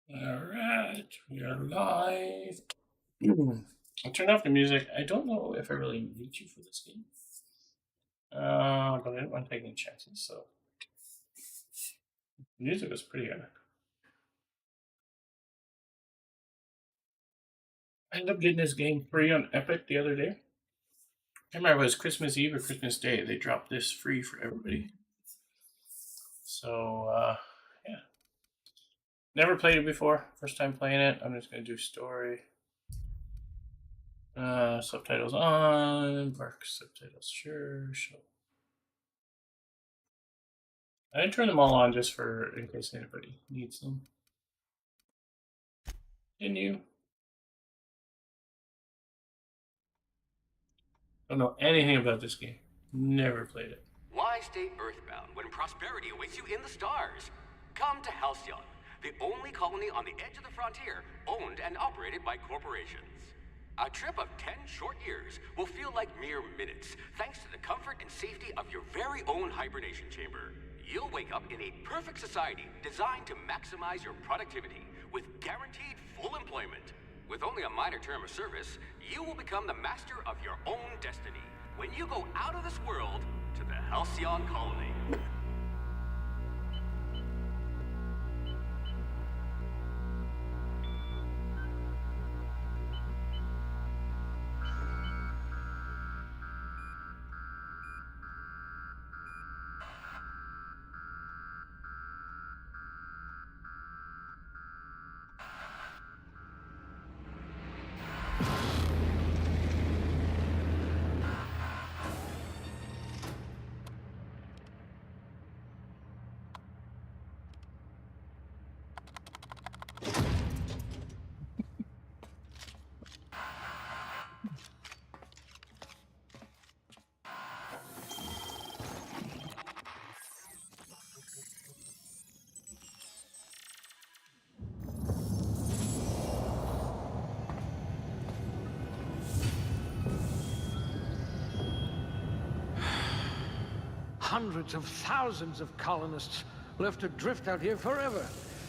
Alright, we are live. I turned off the music. I don't know if I really need you for this game. But I didn't want to take any chances, so the music was pretty good. I ended up getting this game free on Epic the other day. I remember it was Christmas Eve or Christmas Day. They dropped this free for everybody. So, yeah. Never played it before. First time playing it. I'm just going to do story. Subtitles on. Mark subtitles, sure. Show. I didn't turn them all on just for in case anybody needs them. Continue. Don't know anything about this game. Never played it. Why stay earthbound when prosperity awaits you in the stars? Come to Halcyon, the only colony on the edge of the frontier, owned and operated by corporations. A trip of 10 short years will feel like mere minutes, thanks to the comfort and safety of your very own hibernation chamber. You'll wake up in a perfect society designed to maximize your productivity with guaranteed full employment. With only a minor term of service, you will become the master of your own destiny when you go out of this world to the Halcyon colony. Hundreds of thousands of colonists left adrift out here forever,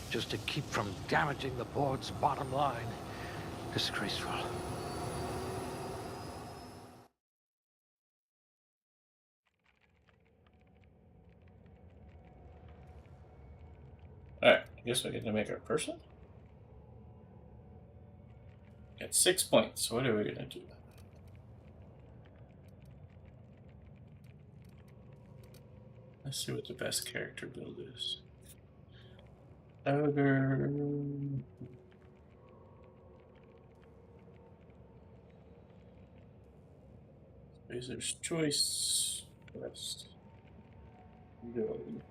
just to keep from damaging the board's bottom line. Disgraceful. Alright, I guess we get to make our person. Got 6 points. What are we gonna do? Let's see what the best character build is. Ogre. Razor's choice. Best. Build.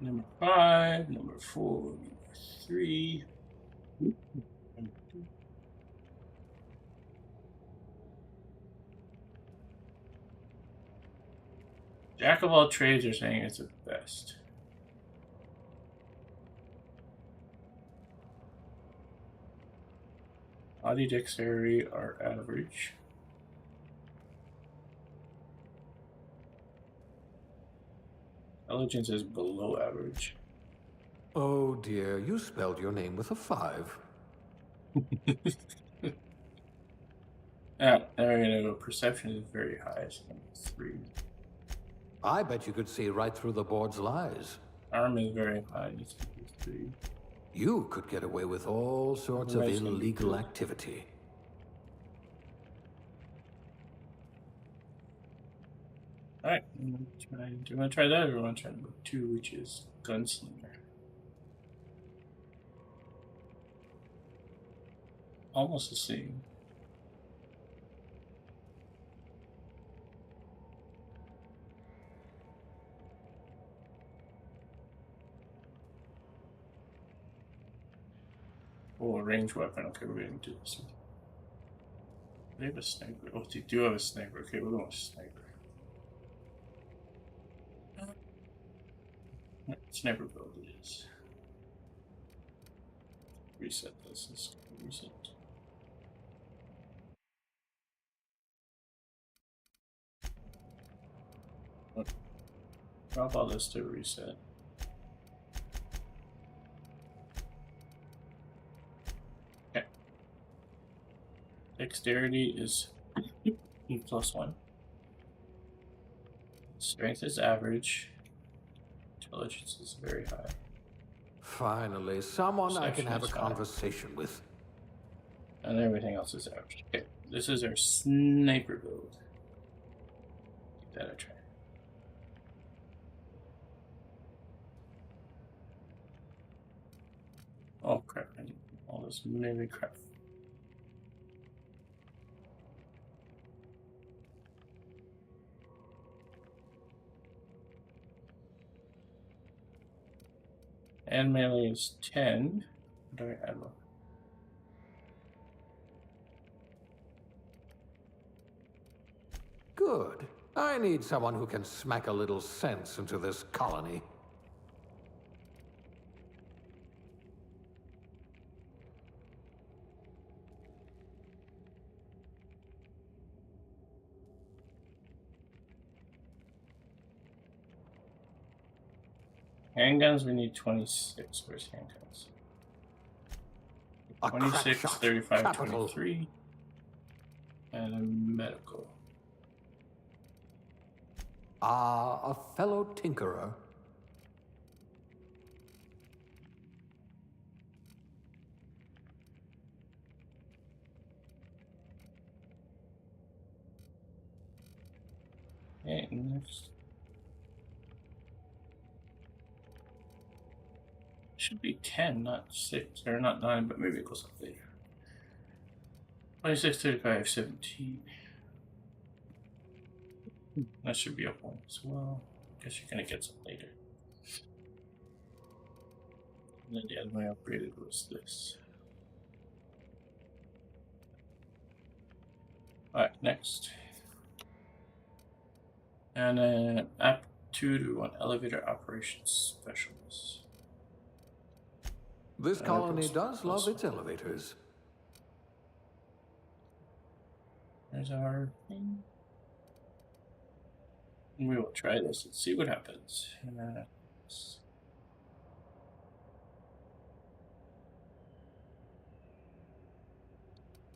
Number 5, number 4, number 3. Number 2. Jack of all trades are saying it's the best. Body dexterity are average. Intelligence is below average. Oh dear, you spelled your name with a 5. Yeah, there we go. Perception is very high, so 3. I bet you could see right through the board's lies. Arm is very high, it's 3. You could get away with all sorts of illegal activity. Alright, do you want to try that, or do you want to try number 2, which is Gunslinger? Almost the same. Oh, a ranged weapon. Okay, we're going to do this. They have a sniper. Oh, they do have a sniper. Okay, we're going with sniper. Sniper build it is. Reset this. Let's reset. Drop all this to reset. Okay. Dexterity is +1. Strength is average. Intelligence is very high. Finally, someone I can Perception have a is high. conversation with. And everything else is average. Okay, this is our sniper build. Give that a try. Oh crap, I need all this melee crap. And melee is 10. What do I add one? Good. I need someone who can smack a little sense into this colony. Handguns, we need 26. Where's handguns? A 26, crack shot. 35, Capital. 23. And a medical. Ah, a fellow tinkerer. Okay, next. Should be 10, not 6, or not 9, but maybe it goes up later. 26, 35, 17. That should be up 1 as well. Guess you're gonna get some later. And then the other one I upgraded was this. Alright, next. And then aptitude, we want elevator operations specialist. This That colony goes does plus love its one. elevators. There's our thing. And we will try this and see what happens.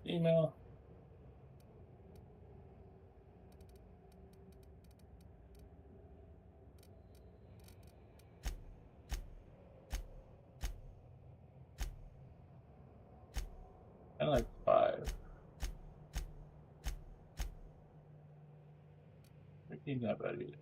Email. I like 5. I think not bad either.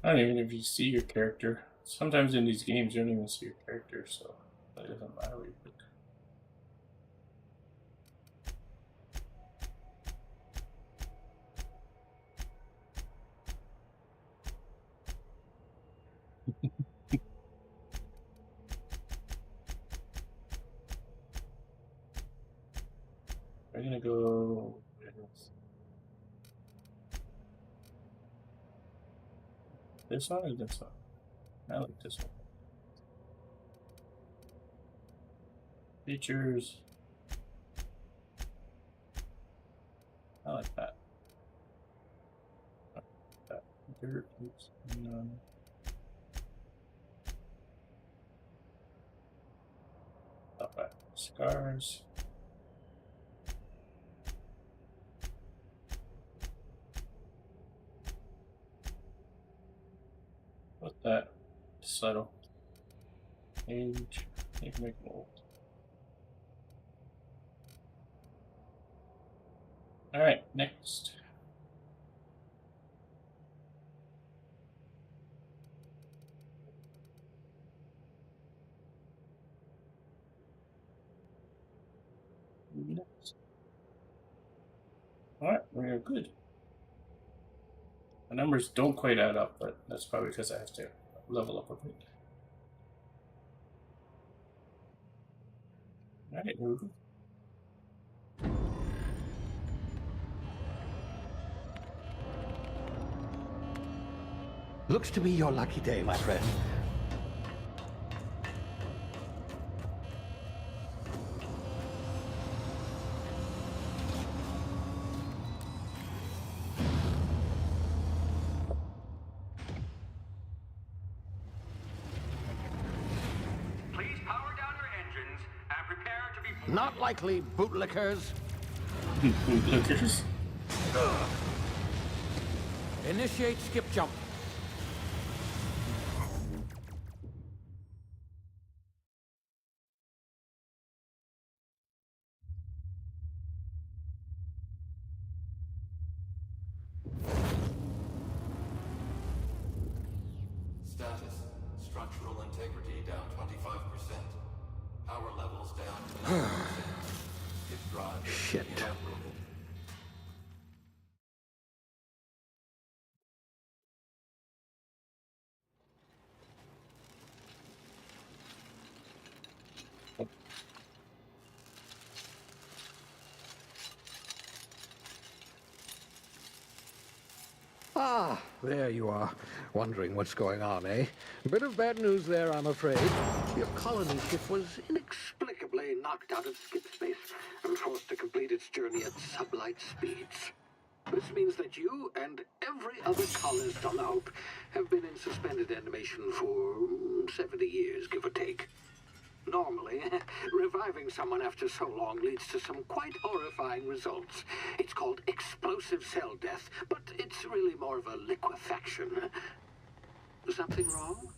I don't even know if you see your character. Sometimes in these games, you don't even see your character, so that doesn't matter what you pick. We're gonna go with this one or this one? I like this one. Features. I like that. That dirt. Oops. No. Stop that. Scars. What's that? Subtle. Age. You can make them old. Alright, next. Next. Alright, we're good. The numbers don't quite add up, but that's probably because I have to level up a bit. Alright, we're good. Looks to be your lucky day, my friend. Please power down your engines and prepare to be... Not likely, bootlickers. Lookers. Initiate skip jump. Status. Structural integrity down 25%. Power levels down 10%. If drive Shit. evaporated. Ah, there you are. Wondering what's going on, eh? Bit of bad news there, I'm afraid. Your colony ship was inexplicably knocked out of skip space and forced to complete its journey at sublight speeds. This means that you and every other colonist on the Hope have been in suspended animation for 70 years, give or take. Normally, reviving someone after so long leads to some quite horrifying results. It's called explosive cell death, but it's really more of a liquefaction. Something wrong?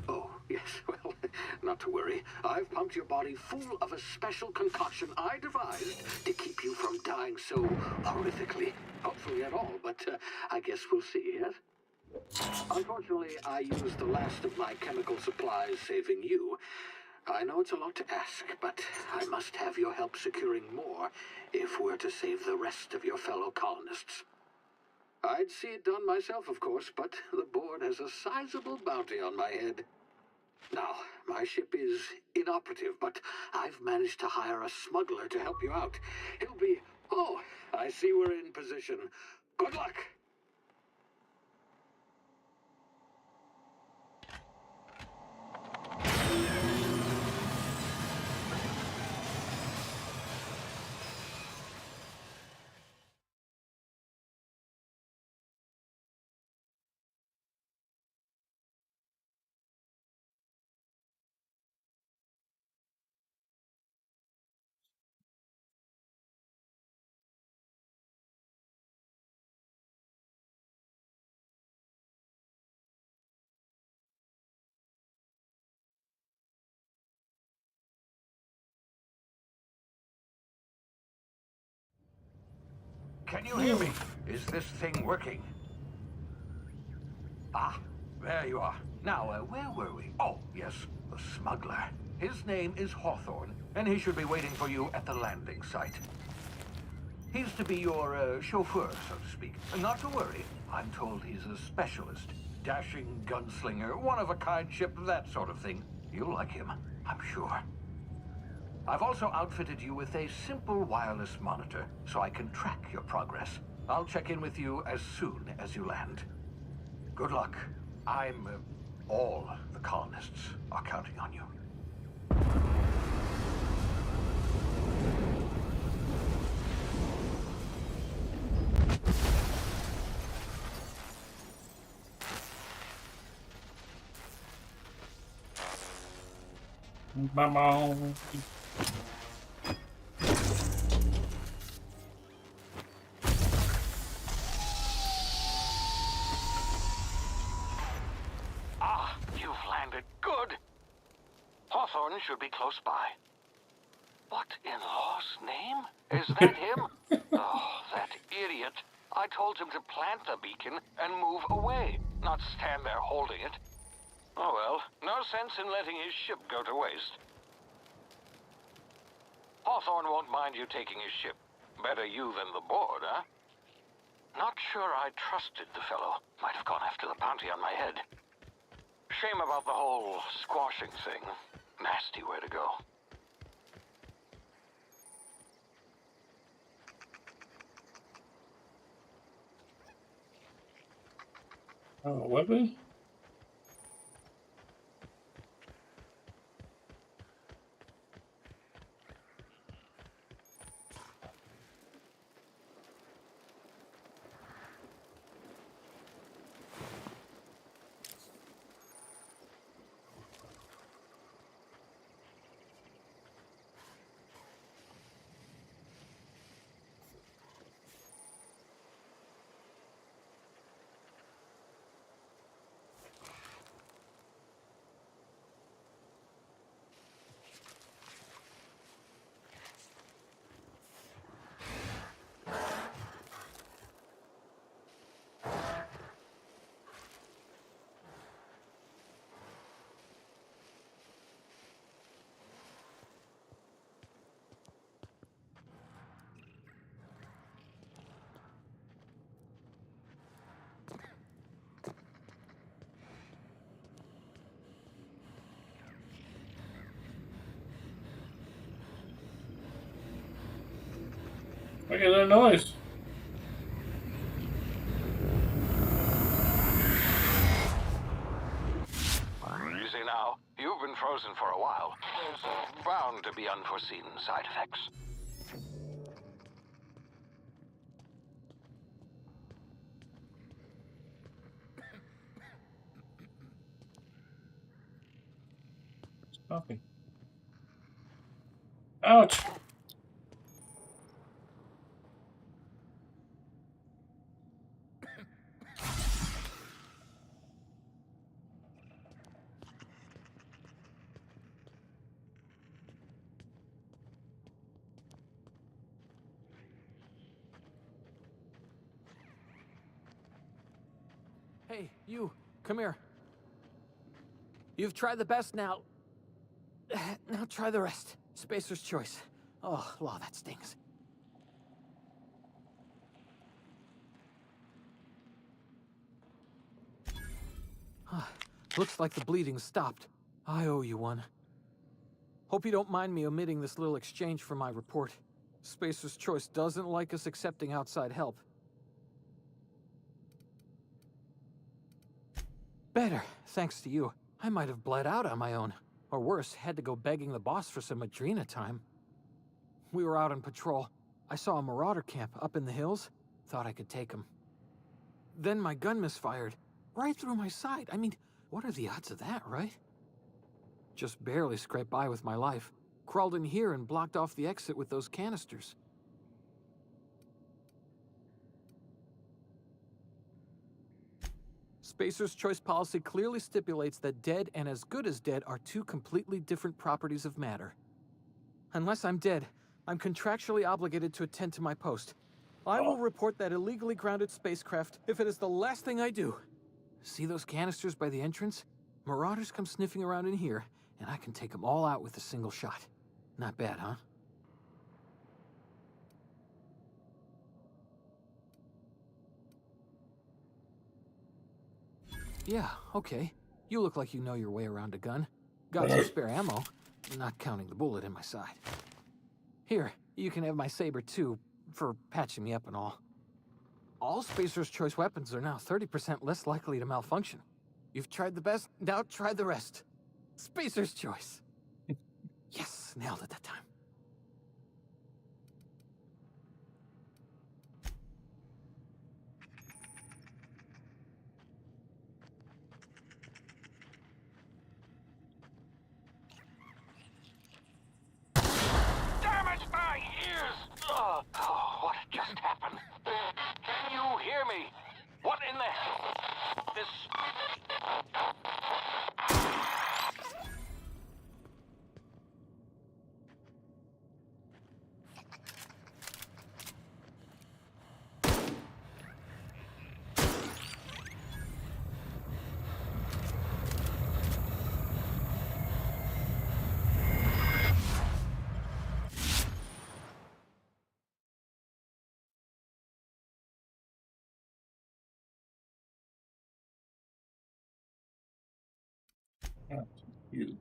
Oh, yes, well, not to worry. I've pumped your body full of a special concoction I devised to keep you from dying so horrifically. Hopefully at all, but I guess we'll see, yes? Unfortunately, I used the last of my chemical supplies saving you. I know it's a lot to ask, but I must have your help securing more if we're to save the rest of your fellow colonists. I'd see it done myself, of course, but the board has a sizable bounty on my head. Now, my ship is inoperative, but I've managed to hire a smuggler to help you out. He'll be... Oh, I see we're in position. Good luck! Can you hear me? Is this thing working? Ah, there you are. Now, where were we? Oh, yes, the smuggler. His name is Hawthorne, and he should be waiting for you at the landing site. He's to be your chauffeur, so to speak. Not to worry, I'm told he's a specialist. Dashing gunslinger, one-of-a-kind ship, that sort of thing. You'll like him, I'm sure. I've also outfitted you with a simple wireless monitor, so I can track your progress. I'll check in with you as soon as you land. Good luck. All the colonists are counting on you. Bye-bye. Ah, you've landed. Good. Hawthorne should be close by. What in law's name? Is that him? Oh, that idiot. I told him to plant the beacon and move away, not stand there holding it. Oh well, no sense in letting his ship go to waste. Hawthorne won't mind you taking his ship. Better you than the board, huh? Not sure I trusted the fellow. Might have gone after the bounty on my head. Shame about the whole squashing thing. Nasty way to go. Oh, weapon? Look at that noise. Easy now. You've been frozen for a while. There's bound to be unforeseen side effects. Nothing. Ouch! Hey, you, come here. You've tried the best now. Now try the rest. Spacer's choice. Oh, law, that stings. Looks like the bleeding's stopped. I owe you one. Hope you don't mind me omitting this little exchange from my report. Spacer's choice doesn't like us accepting outside help. Better, thanks to you. I might have bled out on my own. Or worse, had to go begging the boss for some Adrena time. We were out on patrol. I saw a marauder camp up in the hills. Thought I could take him. Then my gun misfired. Right through my side. I mean, what are the odds of that, right? Just barely scraped by with my life. Crawled in here and blocked off the exit with those canisters. Spacer's choice policy clearly stipulates that dead and as good as dead are two completely different properties of matter. Unless I'm dead, I'm contractually obligated to attend to my post. I will report that illegally grounded spacecraft if it is the last thing I do. See those canisters by the entrance? Marauders come sniffing around in here, and I can take them all out with a single shot. Not bad, huh? Yeah, okay. You look like you know your way around a gun. Got some spare ammo, not counting the bullet in my side. Here, you can have my saber too, for patching me up and all. All Spacer's choice weapons are now 30% less likely to malfunction. You've tried the best, now try the rest. Spacer's choice. Yes, nailed it that time. Damage my ears! Oh, what just happened? Can you hear me? What in the... This... You.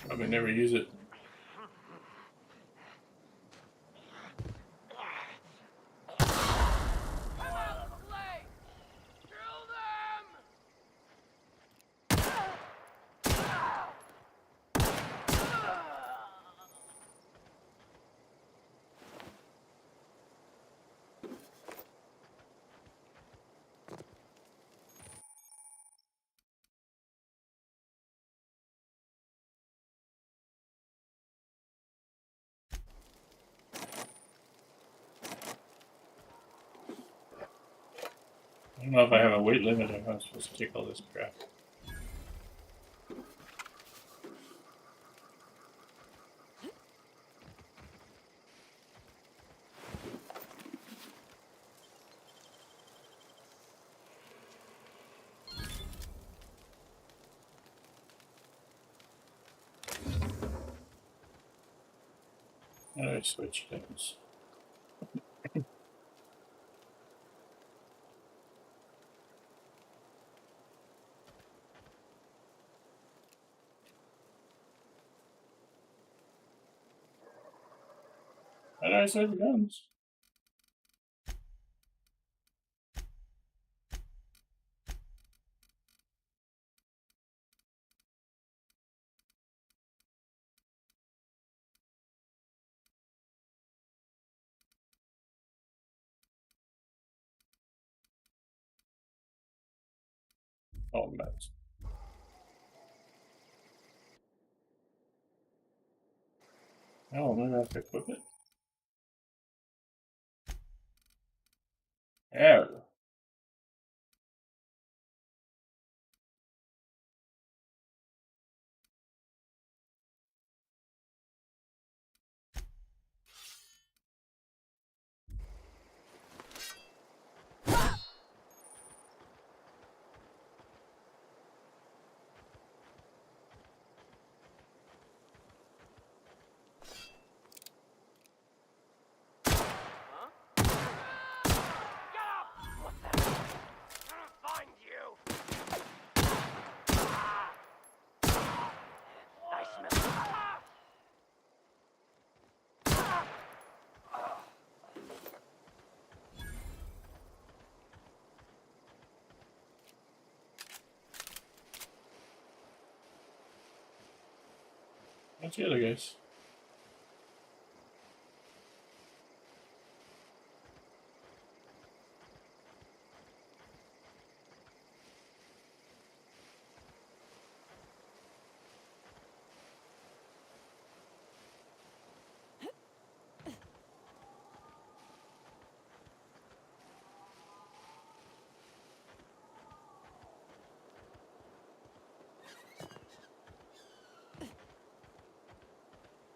Probably never use it. I don't know if I have a weight limit or if I'm supposed to take all this crap. How do I switch things? How do I switch guns? Oh, nice. Oh, maybe I have to equip it. Yeah. What's the other guys?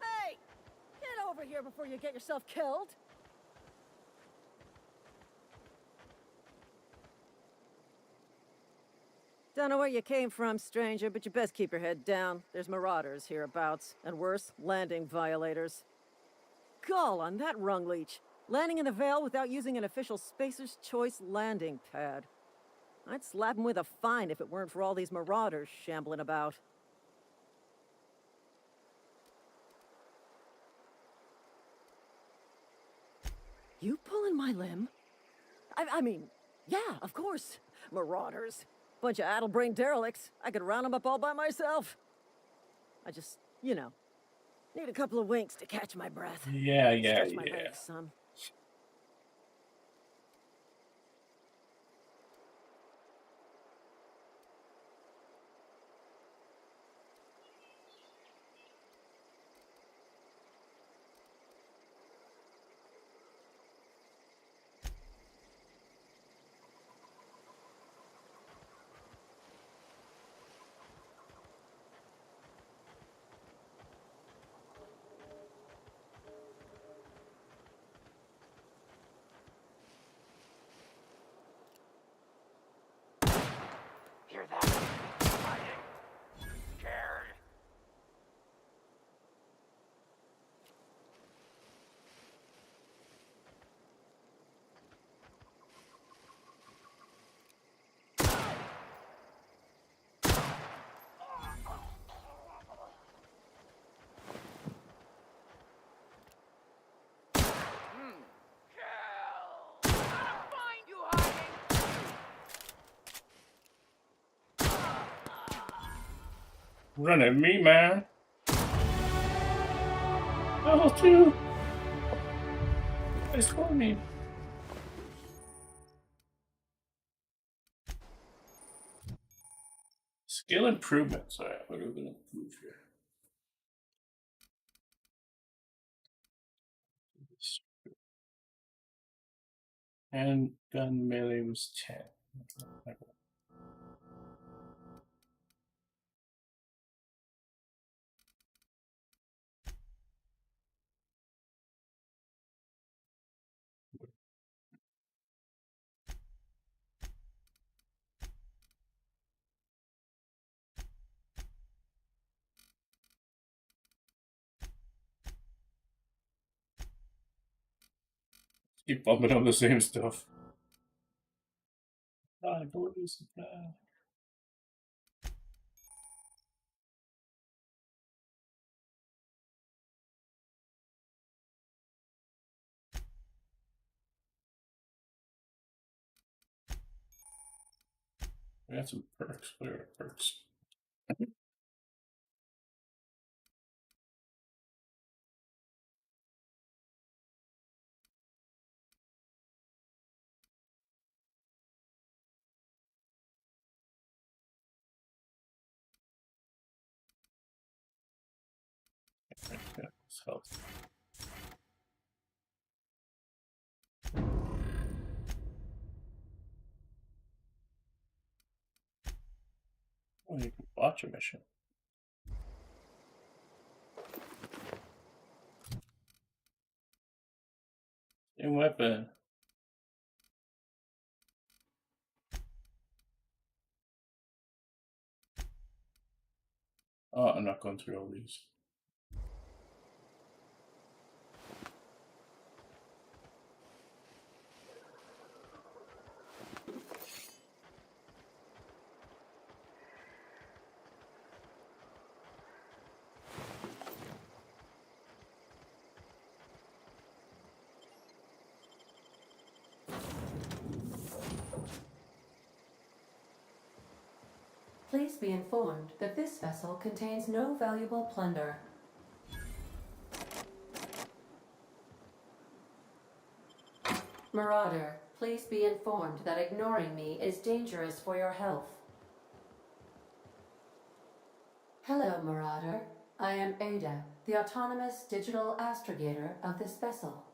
Hey! Get over here before you get yourself killed! Don't know where you came from, stranger, but you best keep your head down. There's marauders hereabouts, and worse, landing violators. Gall on that rung leech. Landing in the Vale without using an official Spacer's Choice landing pad. I'd slap him with a fine if it weren't for all these marauders shambling about. You pulling my limb? I mean, yeah, of course. Marauders. Bunch of addle-brained derelicts. I could round them up all by myself. I just, you know, need a couple of winks to catch my breath. Yeah. Stretch my legs some. Run at me, man. Level 2. They scored me. Skill improvements. Alright, what are we gonna improve here? Handgun melee was 10. Keep bumping up the same stuff. Go do supply. We got some perks. What are perks? Yeah, it's health. Oh, you can watch a mission. Same weapon. Oh, I'm not going through all these. Please be informed that this vessel contains no valuable plunder. Marauder, please be informed that ignoring me is dangerous for your health. Hello, Marauder. I am Ada, the autonomous digital astrogator of this vessel.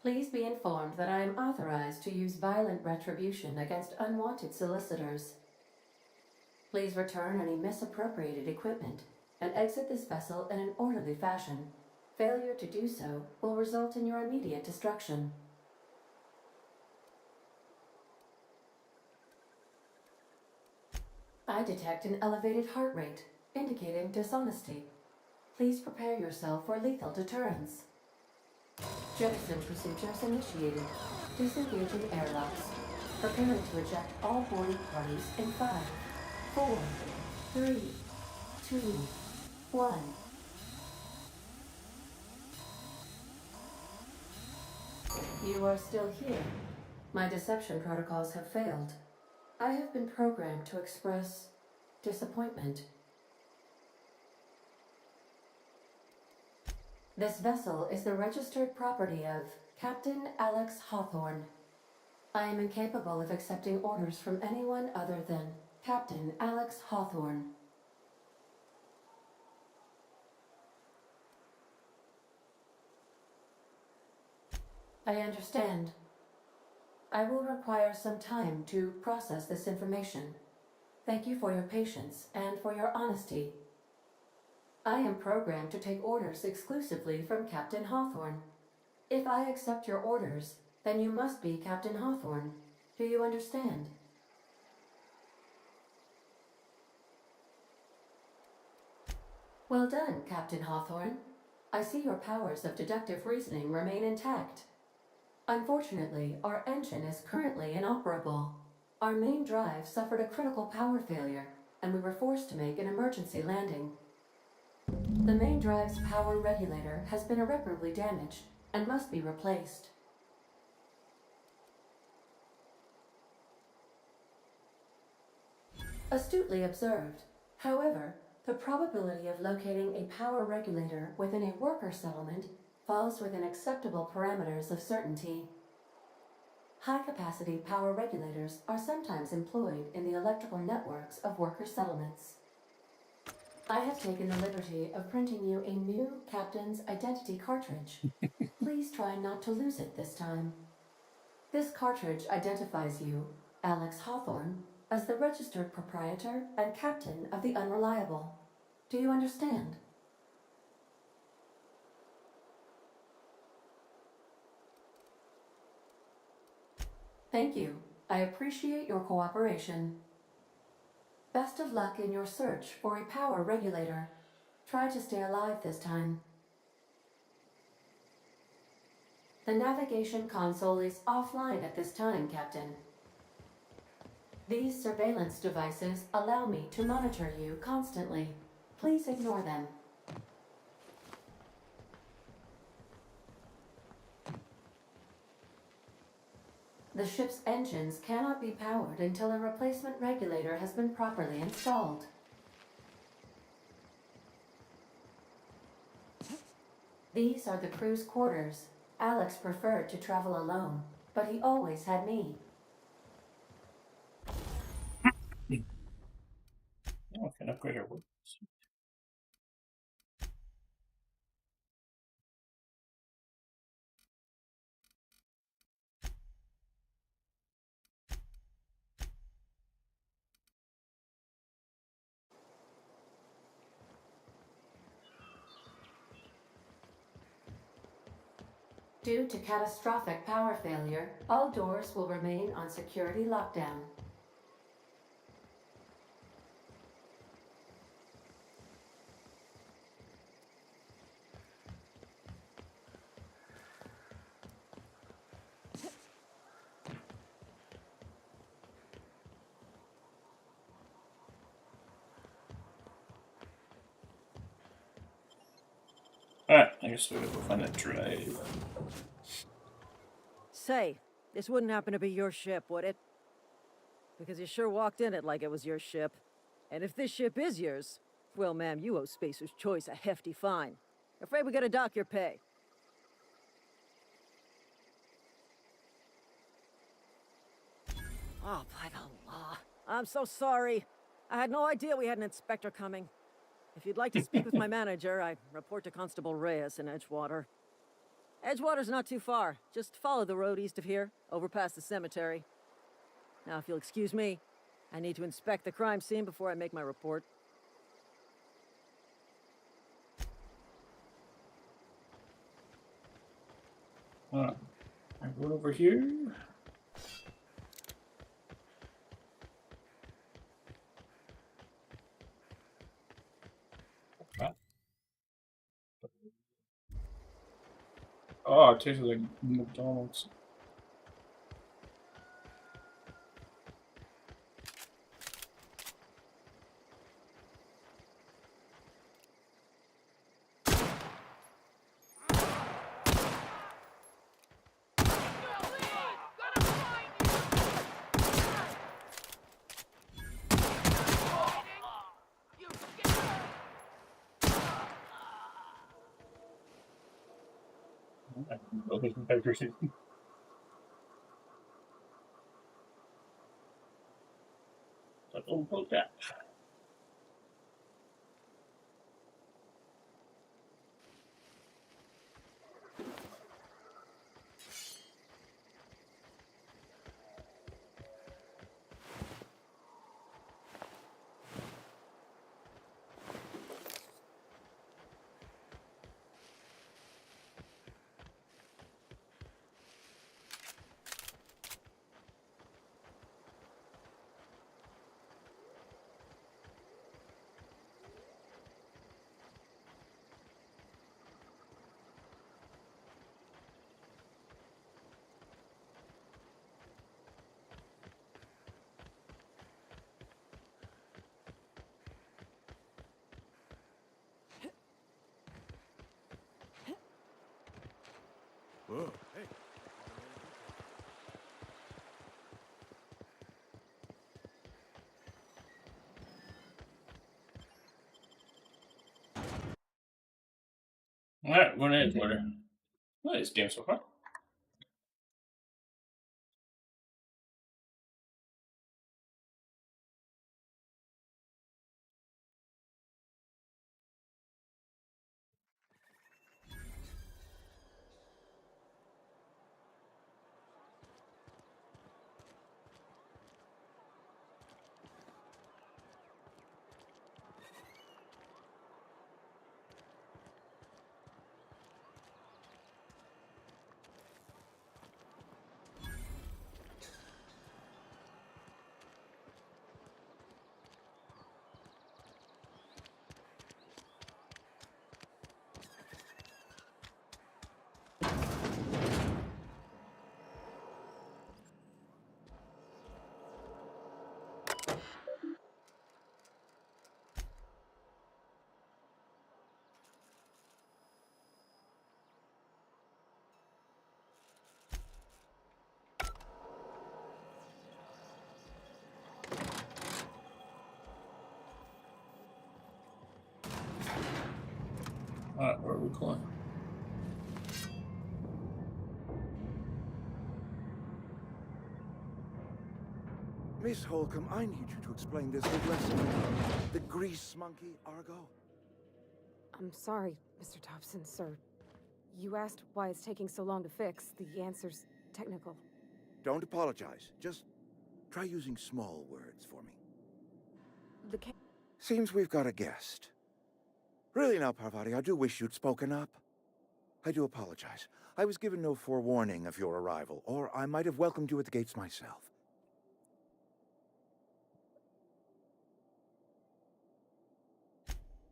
Please be informed that I am authorized to use violent retribution against unwanted solicitors. Please return any misappropriated equipment and exit this vessel in an orderly fashion. Failure to do so will result in your immediate destruction. I detect an elevated heart rate, indicating dishonesty. Please prepare yourself for lethal deterrence. Jettison procedures initiated. Disengaging airlocks. Preparing to eject all boarding parties in 5, 4, 3, 2, 1. You are still here. My deception protocols have failed. I have been programmed to express disappointment. This vessel is the registered property of Captain Alex Hawthorne. I am incapable of accepting orders from anyone other than Captain Alex Hawthorne. I understand. I will require some time to process this information. Thank you for your patience and for your honesty. I am programmed to take orders exclusively from Captain Hawthorne. If I accept your orders, then you must be Captain Hawthorne. Do you understand? Well done, Captain Hawthorne. I see your powers of deductive reasoning remain intact. Unfortunately, our engine is currently inoperable. Our main drive suffered a critical power failure, and we were forced to make an emergency landing. The main drive's power regulator has been irreparably damaged and must be replaced. Astutely observed. However, the probability of locating a power regulator within a worker settlement falls within acceptable parameters of certainty. High-capacity power regulators are sometimes employed in the electrical networks of worker settlements. I have taken the liberty of printing you a new Captain's Identity cartridge. Please try not to lose it this time. This cartridge identifies you, Alex Hawthorne, as the registered proprietor and captain of the Unreliable. Do you understand? Thank you. I appreciate your cooperation. Best of luck in your search for a power regulator. Try to stay alive this time. The navigation console is offline at this time, Captain. These surveillance devices allow me to monitor you constantly. Please ignore them. The ship's engines cannot be powered until a replacement regulator has been properly installed. These are the crew's quarters. Alex preferred to travel alone, but he always had me. Oh, I can upgrade our weapons. Due to catastrophic power failure, all doors will remain on security lockdown. Alright, I guess we'll go find that drive. Say, this wouldn't happen to be your ship, would it? Because you sure walked in it like it was your ship. And if this ship is yours, well, ma'am, you owe Spacer's Choice a hefty fine. Afraid we gotta dock your pay. Oh, by the law. I'm so sorry. I had no idea we had an inspector coming. If you'd like to speak with my manager, I report to Constable Reyes in Edgewater. Edgewater's not too far. Just follow the road east of here, over past the cemetery. Now, if you'll excuse me, I need to inspect the crime scene before I make my report. Alright, I go over here. Oh, it tastes like McDonald's. Integrity. Don't poke that. Whoa, hey. Alright, we're in order. What is game so far? Alright, where are we going? Miss Holcomb, I need you to explain this big lesson. The grease monkey, Argo? I'm sorry, Mr. Thompson, sir. You asked why it's taking so long to fix. The answer's technical. Don't apologize. Just try using small words for me. Seems we've got a guest. Really now, Parvati, I do wish you'd spoken up. I do apologize. I was given no forewarning of your arrival, or I might have welcomed you at the gates myself.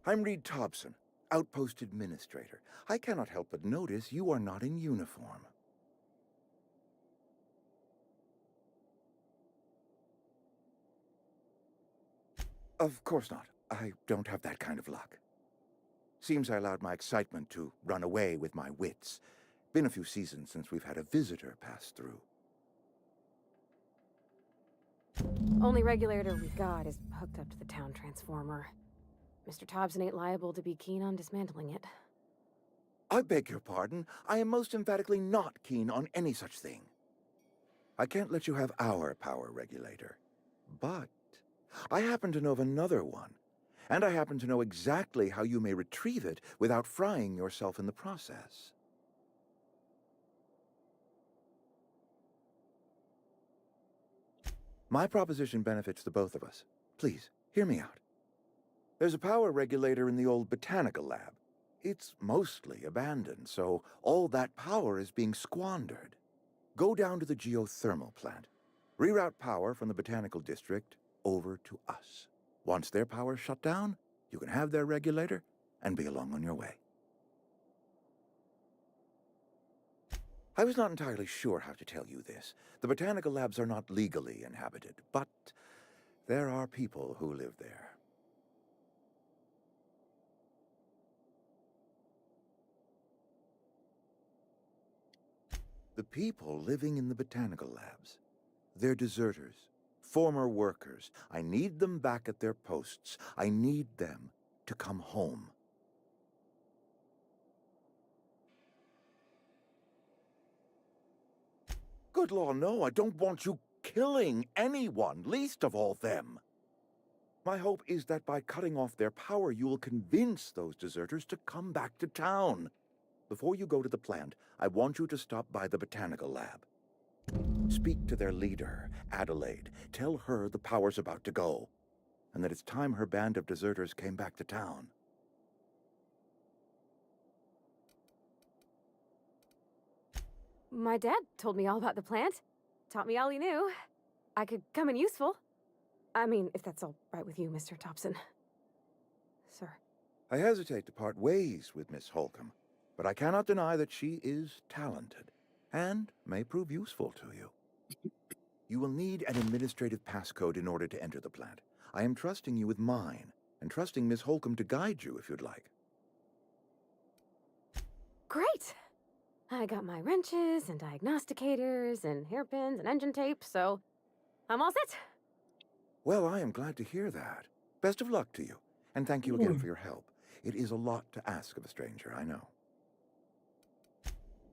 I'm Reed Thompson, Outpost Administrator. I cannot help but notice you are not in uniform. Of course not. I don't have that kind of luck. Seems I allowed my excitement to run away with my wits. Been a few seasons since we've had a visitor pass through. Only regulator we got is hooked up to the town transformer. Mr. Thompson ain't liable to be keen on dismantling it. I beg your pardon. I am most emphatically not keen on any such thing. I can't let you have our power regulator. But I happen to know of another one. And I happen to know exactly how you may retrieve it without frying yourself in the process. My proposition benefits the both of us. Please, hear me out. There's a power regulator in the old botanical lab. It's mostly abandoned, so all that power is being squandered. Go down to the geothermal plant. Reroute power from the botanical district over to us. Once their power's shut down, you can have their regulator and be along on your way. I was not entirely sure how to tell you this. The botanical labs are not legally inhabited, but there are people who live there. The people living in the botanical labs, they're deserters, former workers. I need them back at their posts. I need them to come home. Good law, no, I don't want you killing anyone, least of all them. My hope is that by cutting off their power, you will convince those deserters to come back to town. Before you go to the plant, I want you to stop by the botanical lab. Speak to their leader, Adelaide. Tell her the power's about to go, and that it's time her band of deserters came back to town. My dad told me all about the plant. Taught me all he knew. I could come in useful. I mean, if that's all right with you, Mr. Thompson. Sir. I hesitate to part ways with Miss Holcomb, but I cannot deny that she is talented, and may prove useful to you. You will need an administrative passcode in order to enter the plant. I am trusting you with mine, and trusting Miss Holcomb to guide you if you'd like. Great! I got my wrenches and diagnosticators and hairpins and engine tape, so I'm all set. Well, I am glad to hear that. Best of luck to you, and thank you again for your help. It is a lot to ask of a stranger, I know.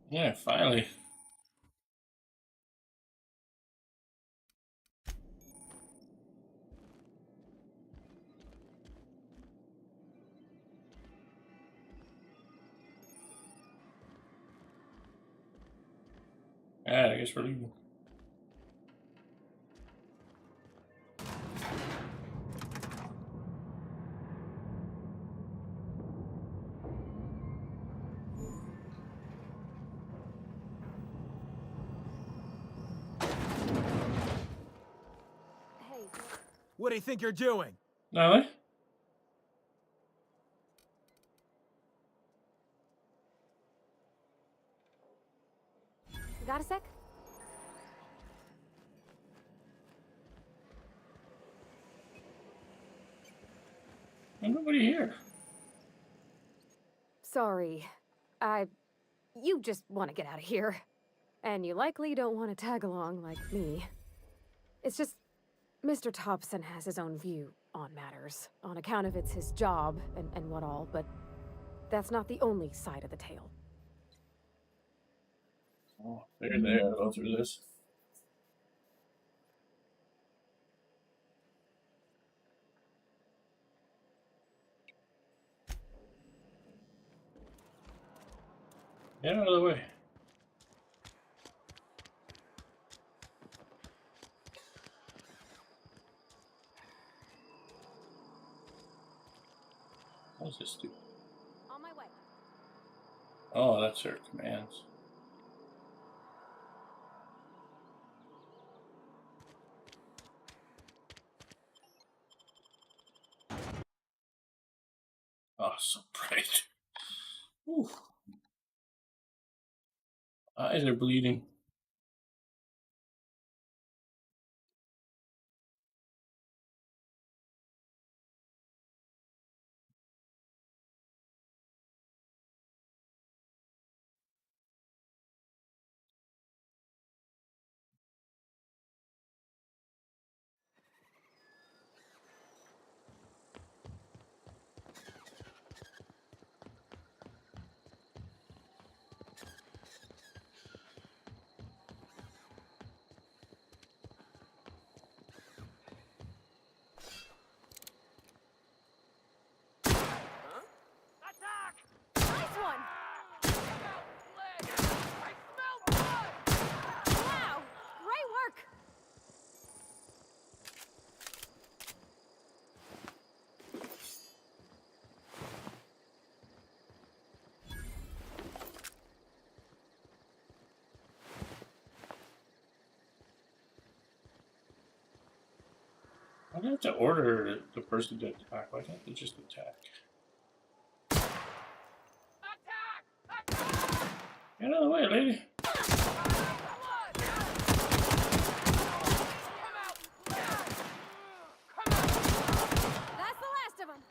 Yeah, finally. Yeah, I guess we're leaving. Hey, What do you think you're doing? No, you got a sec? there's nobody here. Sorry. You just want to get out of here. And you likely don't want to tag along like me. It's just, Mr. Thompson has his own view on matters, on account of it's his job and what all, but that's not the only side of the tale. Oh, they're there. I'll go through this. Get out of the way. What's this do? On my way. Oh, that's her commands. Oh, so bright. Ooh. Eyes are bleeding. Nice one! Wow! Great work! Why do I have to order the person to attack? Why can't they just attack? Get out of the way, lady. That's the last of them!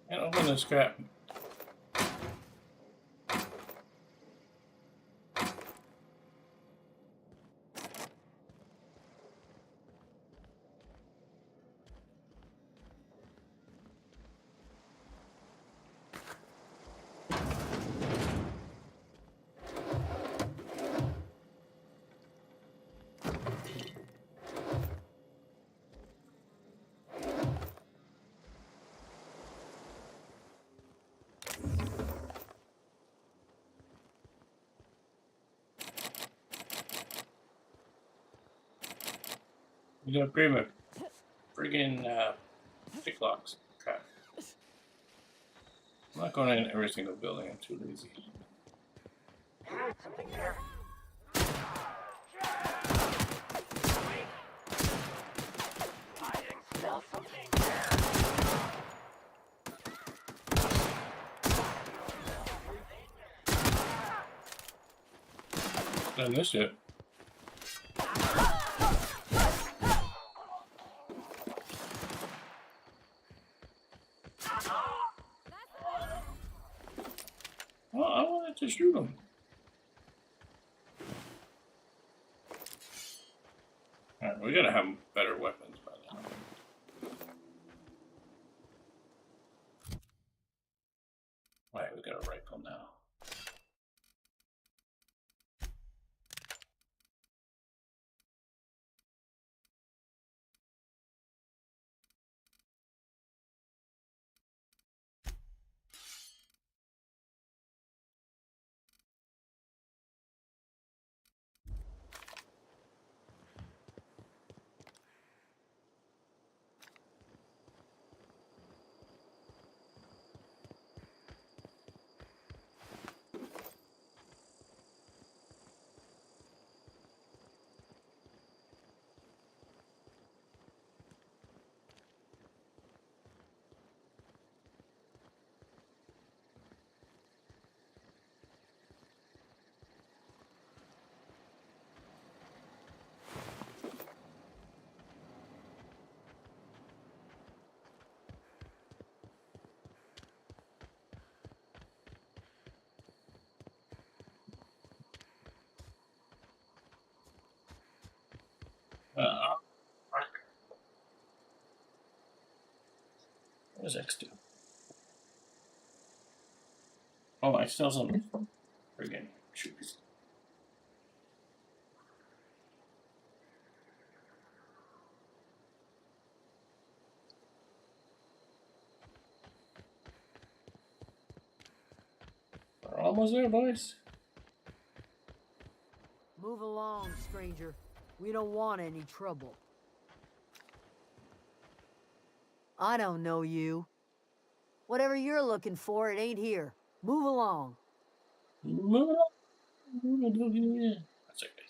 Can't open this crap. You gotta upgrade my friggin' pick locks. Crap. I'm not going in every single building. I'm too lazy. Something there. I can smell something there. I missed it. Well, I wanted to shoot him. Alright, we gotta have better weapons by now. Alright, we got a rifle now. What does X do? Oh, I still have some friggin' shoes. We're almost there, boys. Move along, stranger. We don't want any trouble. I don't know you. Whatever you're looking for, it ain't here. Move along. Move it on. That's it, guys.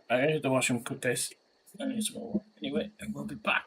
I need to wash some cook, guys. I need some more. Anyway, and we'll be back.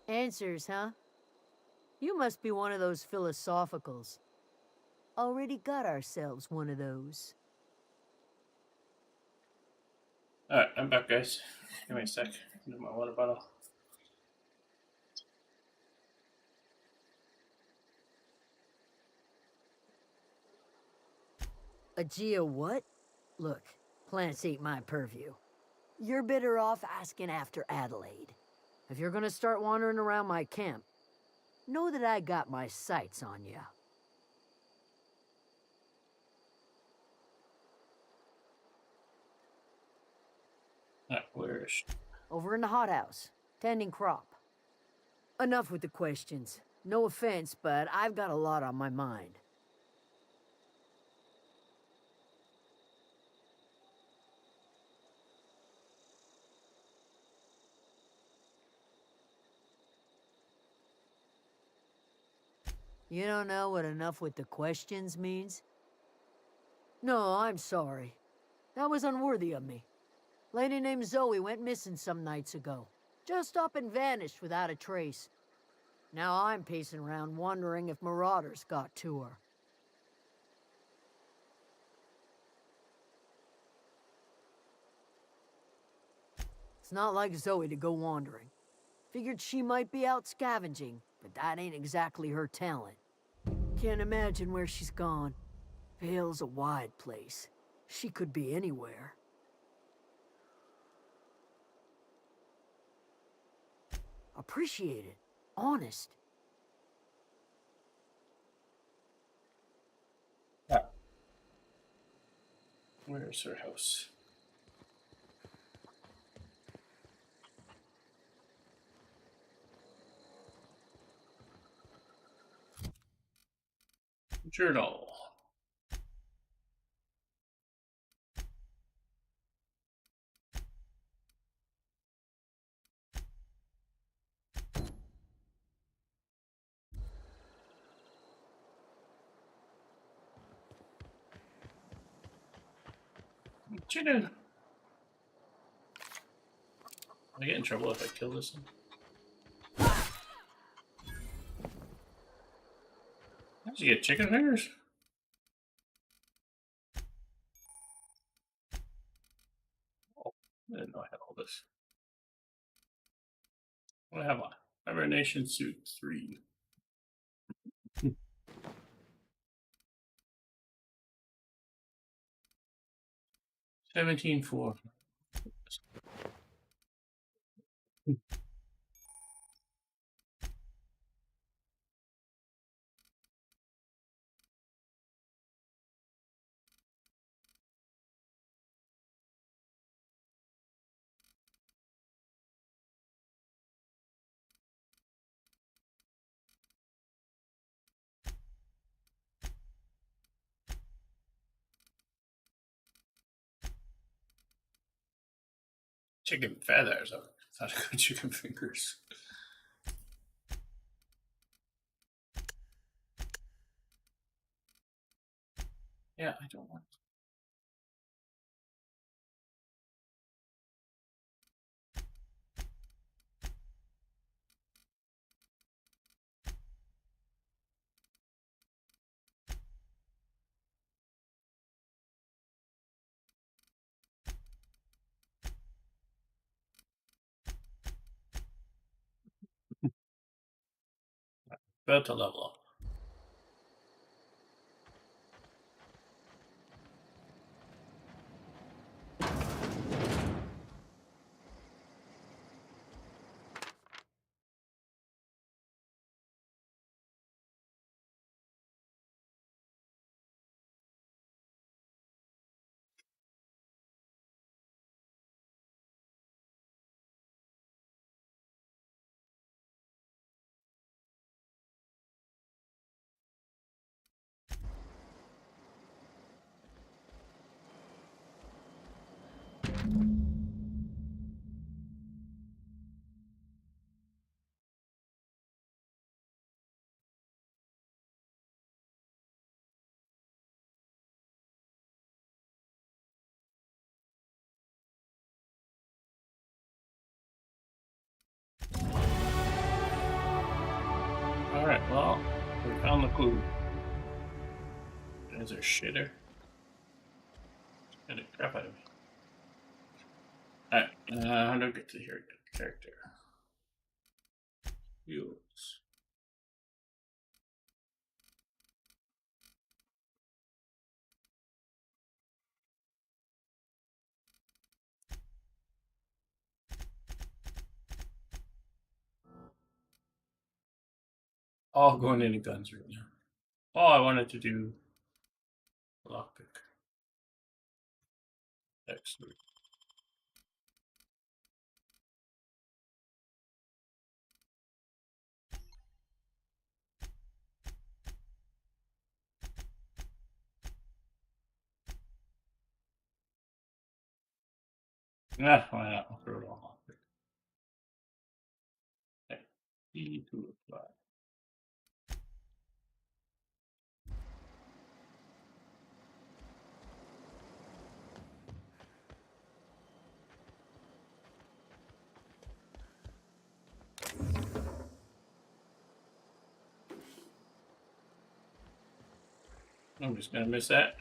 Answers, huh? You must be one of those philosophicals. Already got ourselves one of those. Alright, I'm back, guys. Give me a sec. Do my water bottle. A Geo what? Look, plants ain't my purview. You're better off asking after Adelaide. If you're gonna start wandering around my camp, know that I got my sights on ya. Where is she? Over in the hothouse, tending crop. Enough with the questions. No offense, but I've got a lot on my mind. You don't know what enough with the questions means? No, I'm sorry. That was unworthy of me. Lady named Zoe went missing some nights ago. Just up and vanished without a trace. Now I'm pacing around wondering if marauders got to her. It's not like Zoe to go wandering. Figured she might be out scavenging, but that ain't exactly her talent. Can't imagine where she's gone. Vale's a wide place. She could be anywhere. Appreciate it. Honest. Where's her house? Journal. What you doing? Will I get in trouble if I kill this one? Did you get chicken fingers? Oh, I didn't know I had all this. What have I? Hibernation suit 3. 17.4. Chicken feathers. I thought I got chicken fingers. Yeah, I don't want. About to level up. Alright, well, we found the clue. There's a shitter. Get the crap out of me. Alright, how do I get to here? Character. Fuels. All going into guns right now. Oh, I wanted to do lockpick. Excellent. Ah, why not? I'll throw it all lockpick. Okay. E to apply. I'm just gonna miss that.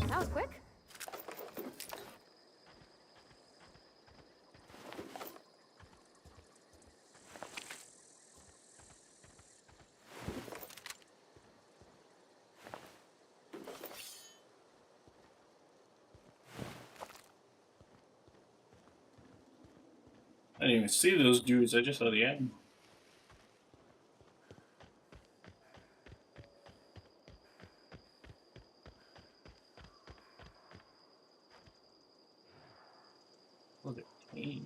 That was quick. I didn't even see those dudes, I just saw the end. Oh, they're tamed.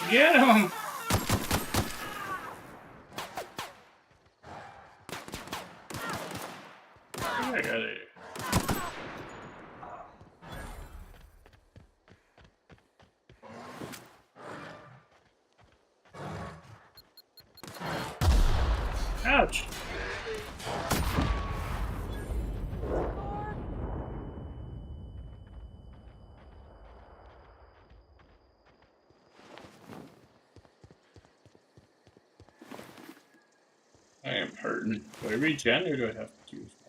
Get him! I got it. Ouch! I am hurting. Do I regen or do I have to use that?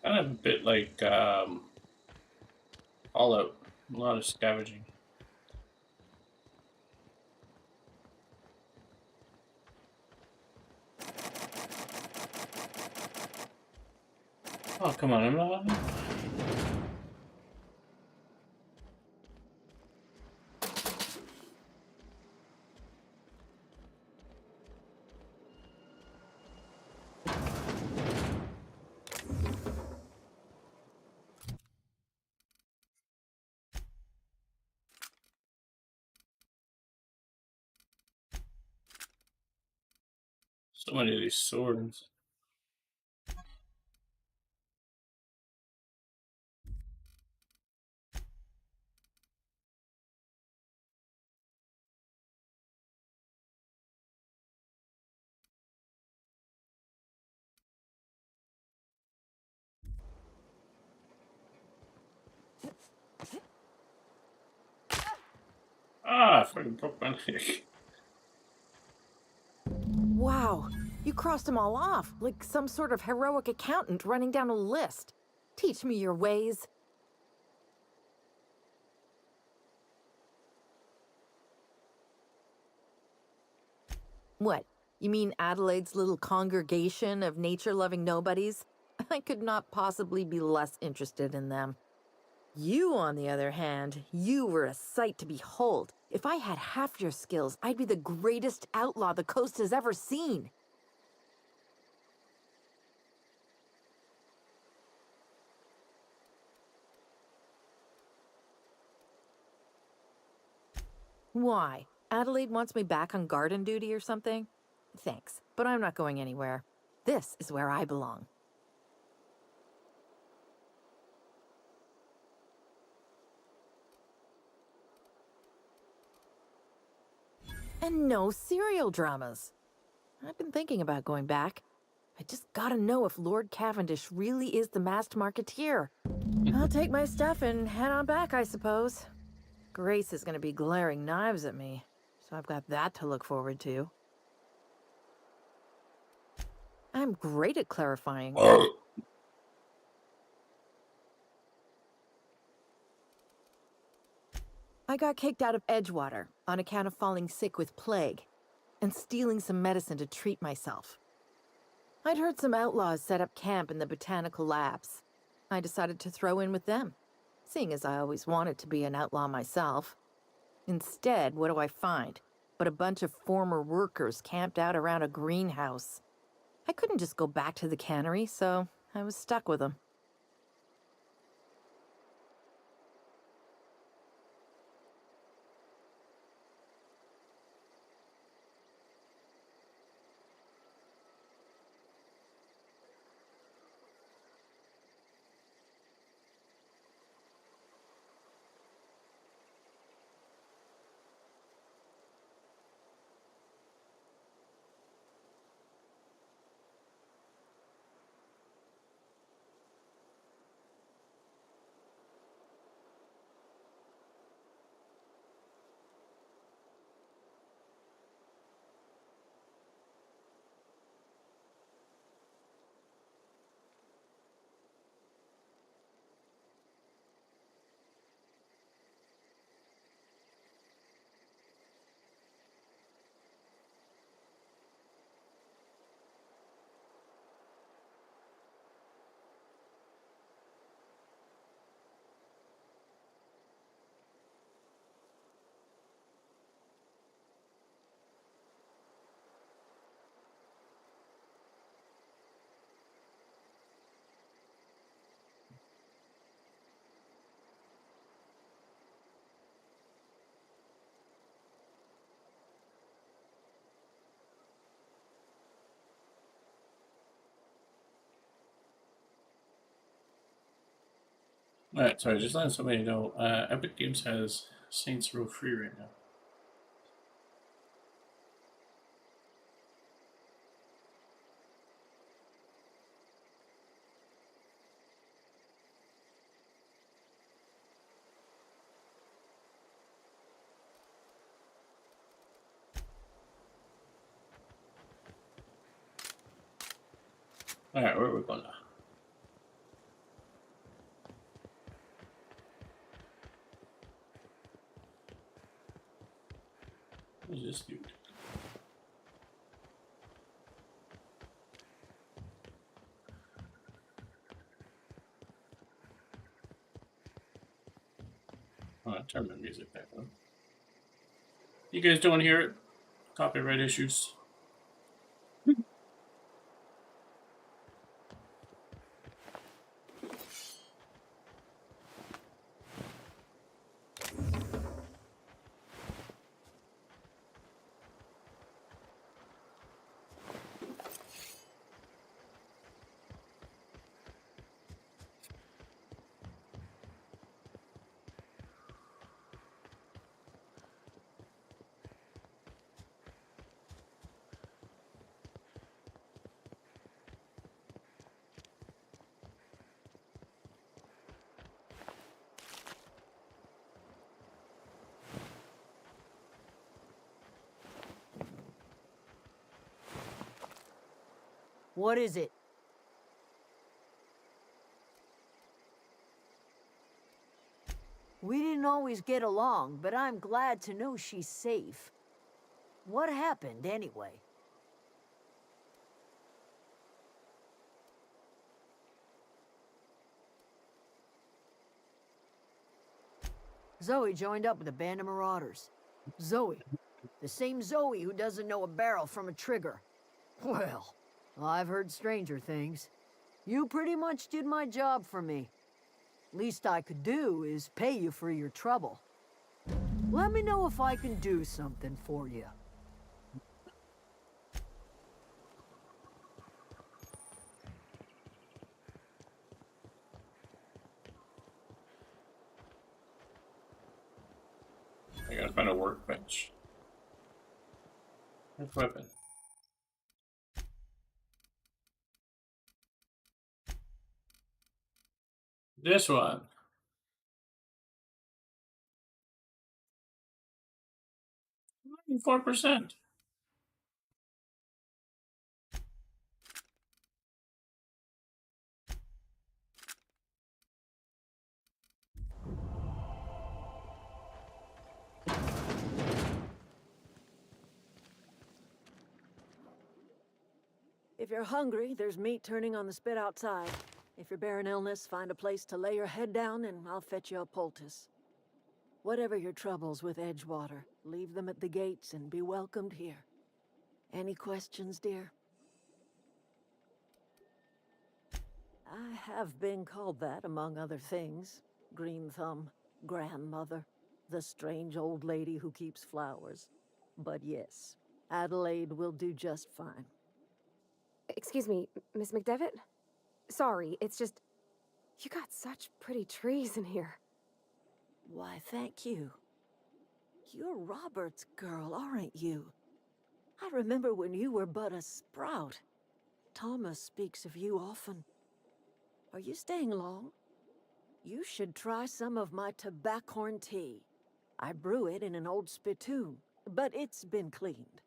Kind of a bit like Fallout. A lot of scavenging. Oh, come on, I'm not. So many of these swords. Ah, I fucking broke my leg. Wow, you crossed them all off, like some sort of heroic accountant running down a list. Teach me your ways. What? You mean Adelaide's little congregation of nature-loving nobodies? I could not possibly be less interested in them. You, on the other hand, you were a sight to behold. If I had half your skills, I'd be the greatest outlaw the coast has ever seen. Why? Adelaide wants me back on garden duty or something? Thanks, but I'm not going anywhere. This is where I belong. And no serial dramas. I've been thinking about going back. I just gotta know if Lord Cavendish really is the masked marketeer. I'll take my stuff and head on back, I suppose. Grace is gonna be glaring knives at me, so I've got that to look forward to. I'm great at clarifying. I got kicked out of Edgewater on account of falling sick with plague and stealing some medicine to treat myself. I'd heard some outlaws set up camp in the botanical labs. I decided to throw in with them, seeing as I always wanted to be an outlaw myself. Instead, what do I find? But a bunch of former workers camped out around a greenhouse. I couldn't just go back to the cannery, so I was stuck with them. Alright, sorry, just letting somebody know. Epic Games has Saints Row free right now. Alright, where are we going now? Who's this dude? Oh, I turned my music back on. You guys don't hear it? Copyright issues. What is it? We didn't always get along, but I'm glad to know she's safe. What happened, anyway? Zoe joined up with a band of marauders. Zoe. The same Zoe who doesn't know a barrel from a trigger. Well, I've heard stranger things. You pretty much did my job for me. Least I could do is pay you for your trouble. Let me know if I can do something for you. I gotta find a workbench. Weapon. This one. Only 4%. If you're hungry, there's meat turning on the spit outside. If you're bearing illness, find a place to lay your head down and I'll fetch you a poultice. Whatever your troubles with Edgewater, leave them at the gates and be welcomed here. Any questions, dear? I have been called that, among other things. Green Thumb, grandmother, the strange old lady who keeps flowers. But yes, Adelaide will do just fine. Excuse me, Miss McDevitt? Sorry, it's just... You got such pretty trees in here. Why, thank you. You're Robert's girl, aren't you? I remember when you were but a sprout. Thomas speaks of you often. Are you staying long? You should try some of my tobaccorn tea. I brew it in an old spittoon, but it's been cleaned.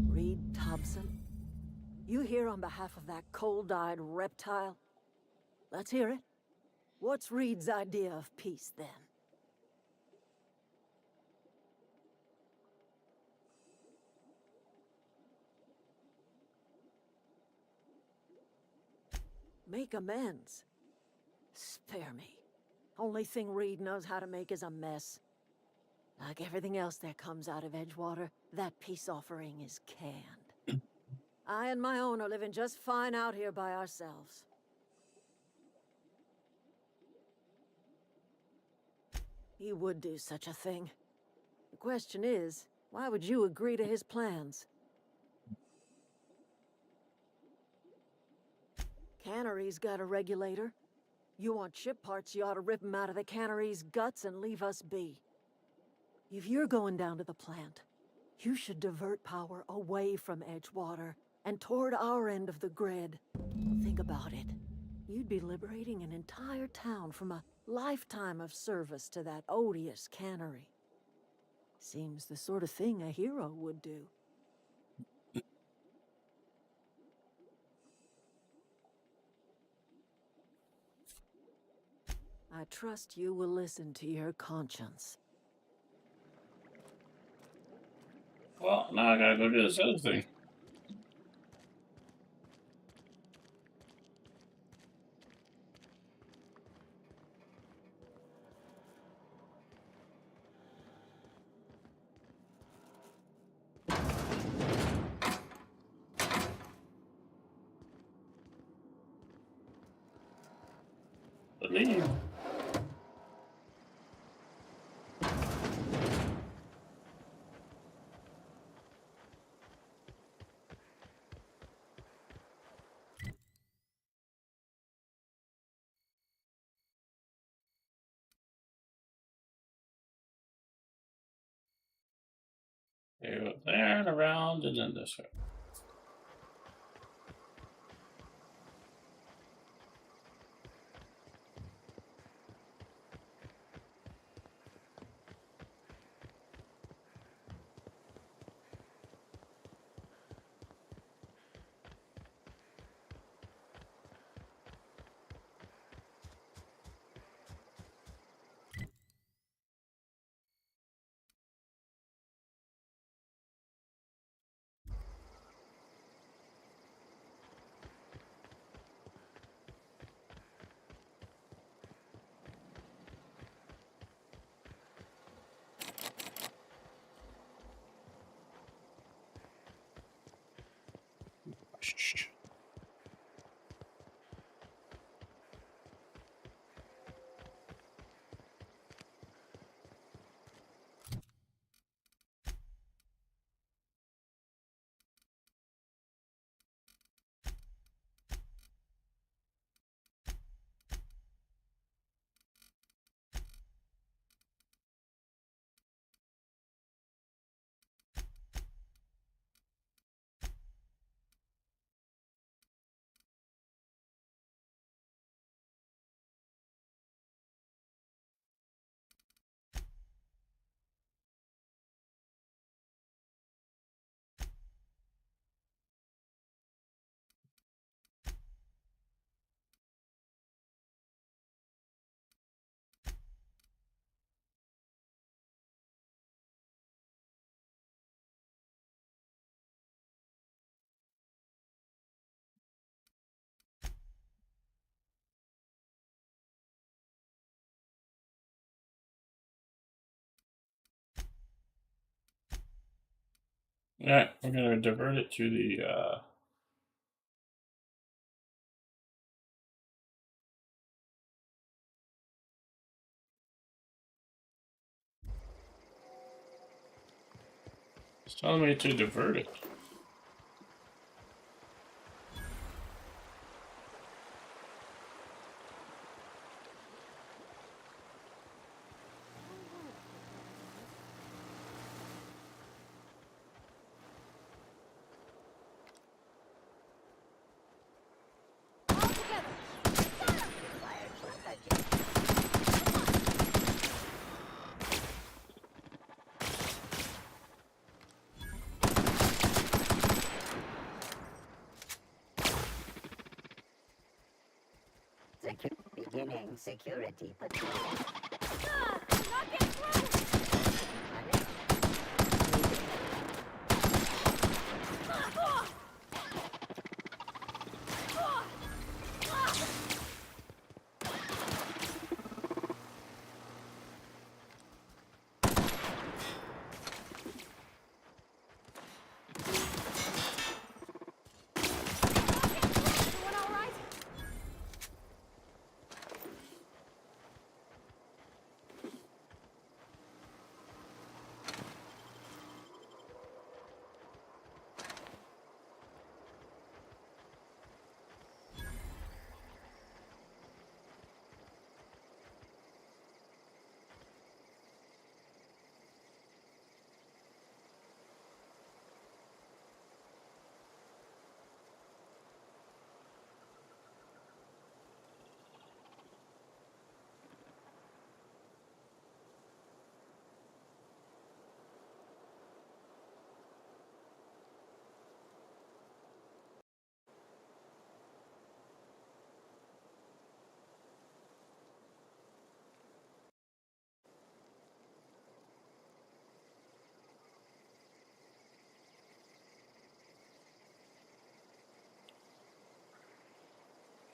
Reed Thompson? You here on behalf of that cold-eyed reptile? Let's hear it. What's Reed's idea of peace, then? Make amends. Spare me. Only thing Reed knows how to make is a mess. Like everything else that comes out of Edgewater, that peace offering is canned. I and my own are living just fine out here by ourselves. He would do such a thing. The question is, why would you agree to his plans? Cannery's got a regulator. You want ship parts, you ought to rip him out of the cannery's guts and leave us be. If you're going down to the plant, you should divert power away from Edgewater and toward our end of the grid. Think about it. You'd be liberating an entire town from a lifetime of service to that odious cannery. Seems the sort of thing a hero would do. I trust you will listen to your conscience. Well, now I gotta go do this other thing. Leave. Go there and around and then this way. Shh. Yeah, we're gonna divert it to the it's telling me to divert it. Beginning security patrol.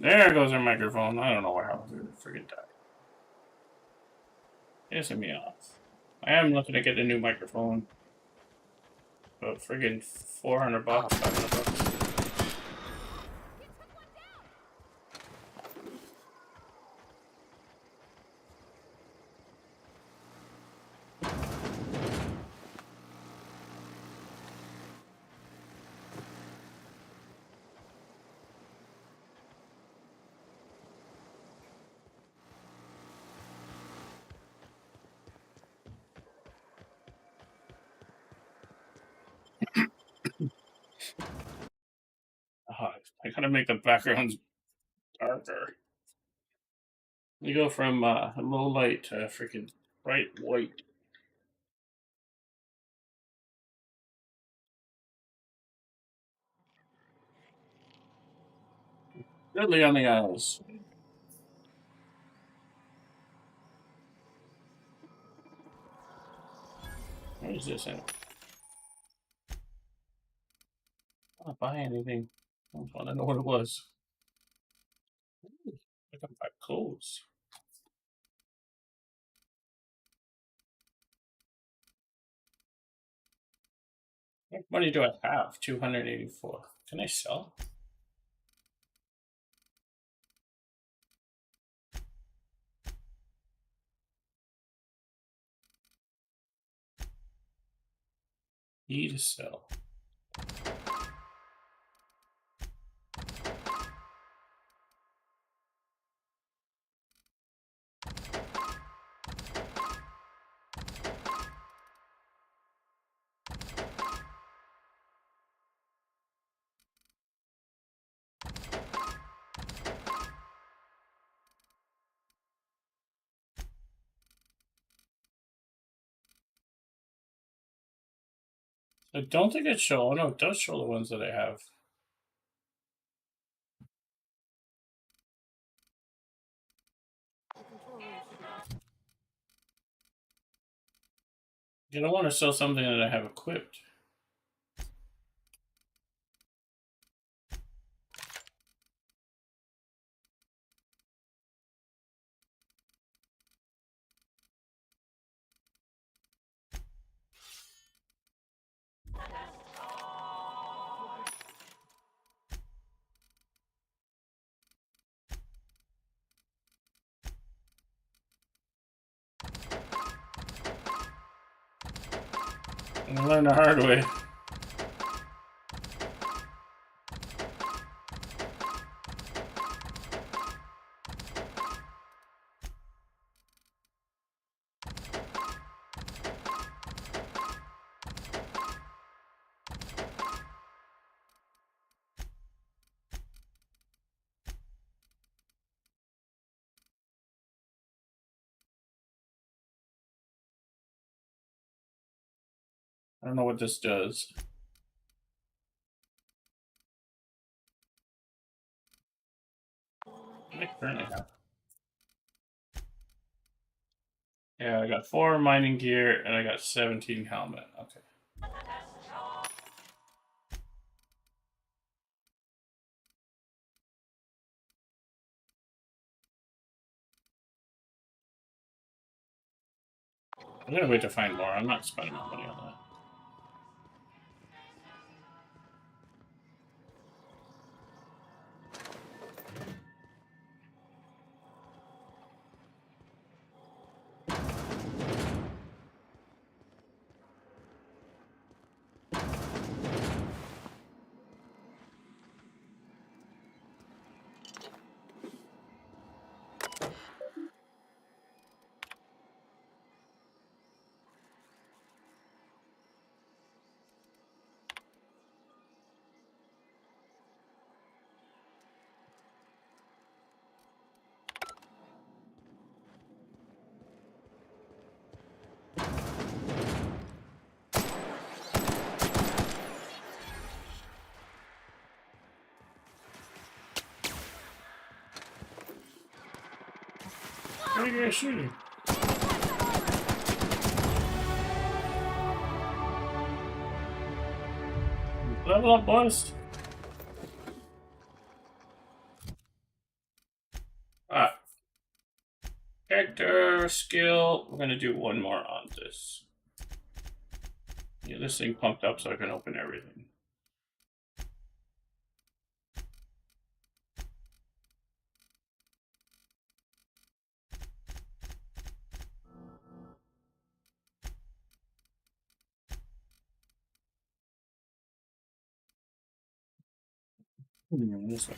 There goes our microphone. I don't know what happened to it. Friggin' died. Pissing me off. I am looking to get a new microphone. About friggin' 400 bucks, 500 bucks. I gotta make the backgrounds darker. You go from low light to freaking bright white. Deadly on the eyes. What is this anyway? I don't buy anything. I just want to know what it was. Ooh, I can buy clothes. What money do I have? 284. Can I sell? E to sell. I don't think it shows. Oh no, it does show the ones that I have. You don't want to sell something that I have equipped. I learned the hard way. I don't know what this does. What do I currently have? Yeah, I got 4 mining gear and I got 17 helmet. Okay. I'm gonna wait to find more. I'm not spending my money on that. What are you guys shooting? Level up, boys. Ah, character skill. We're gonna do one more on this. Yeah, this thing pumped up so I can open everything. This one.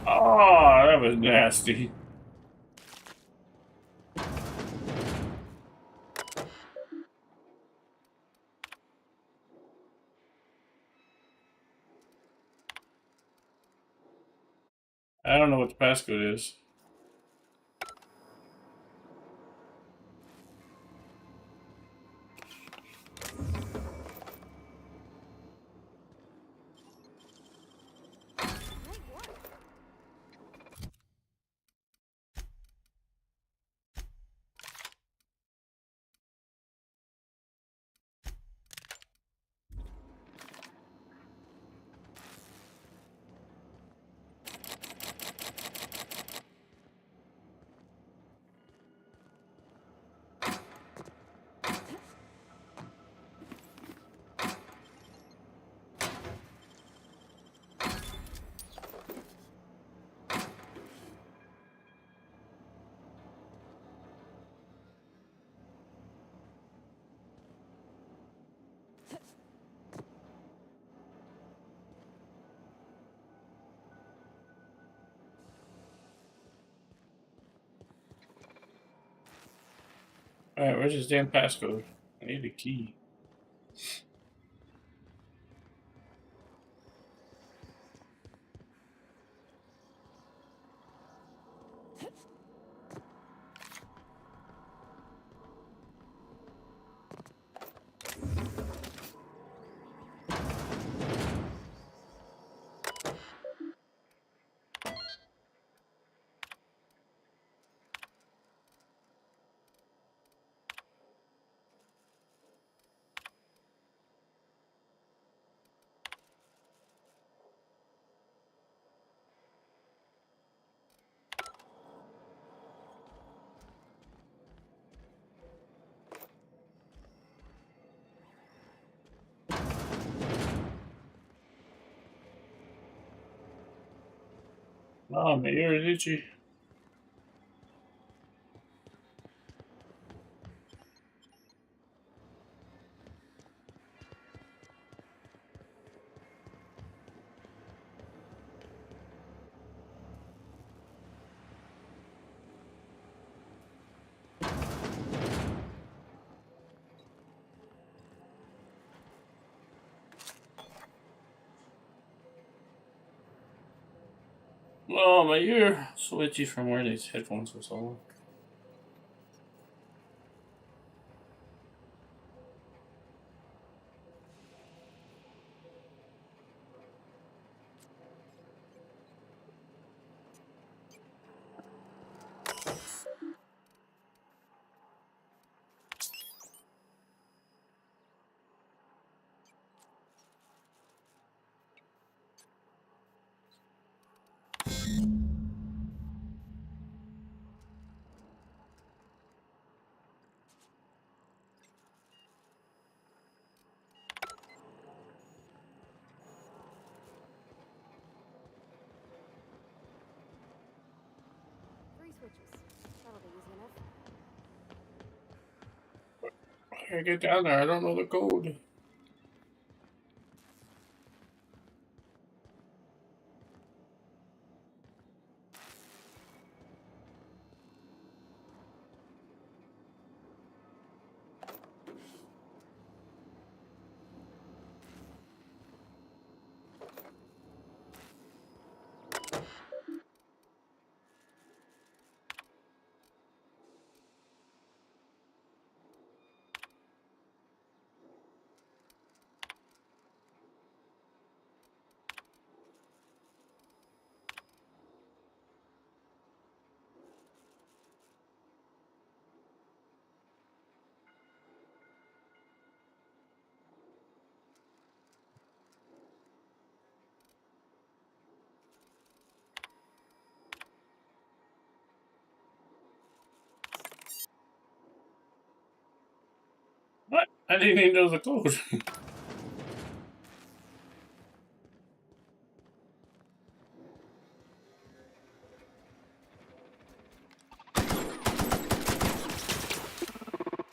Oh, that was nasty. I don't know what the passcode is. Alright, where's this damn passcode? I need a key. Oh, my ear is itchy. Oh, my ear. So itchy from wearing these headphones for so long. I can't get down there. I don't know the code. What? I didn't even know the code.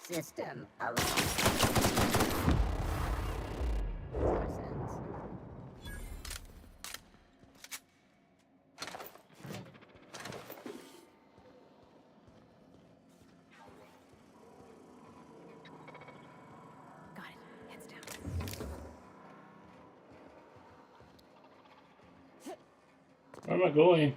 System alert. Got it. Heads down. Where am I going?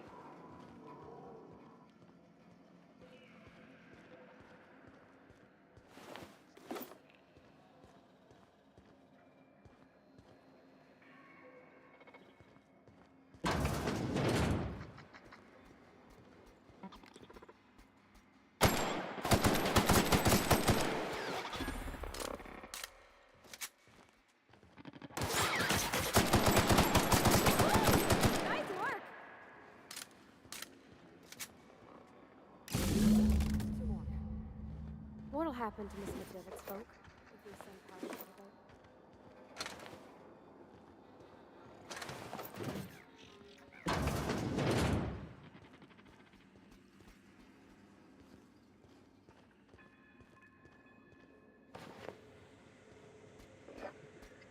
Nice work! Two more. What'll happen to Miss McDevitt's folk if we send power to the boat?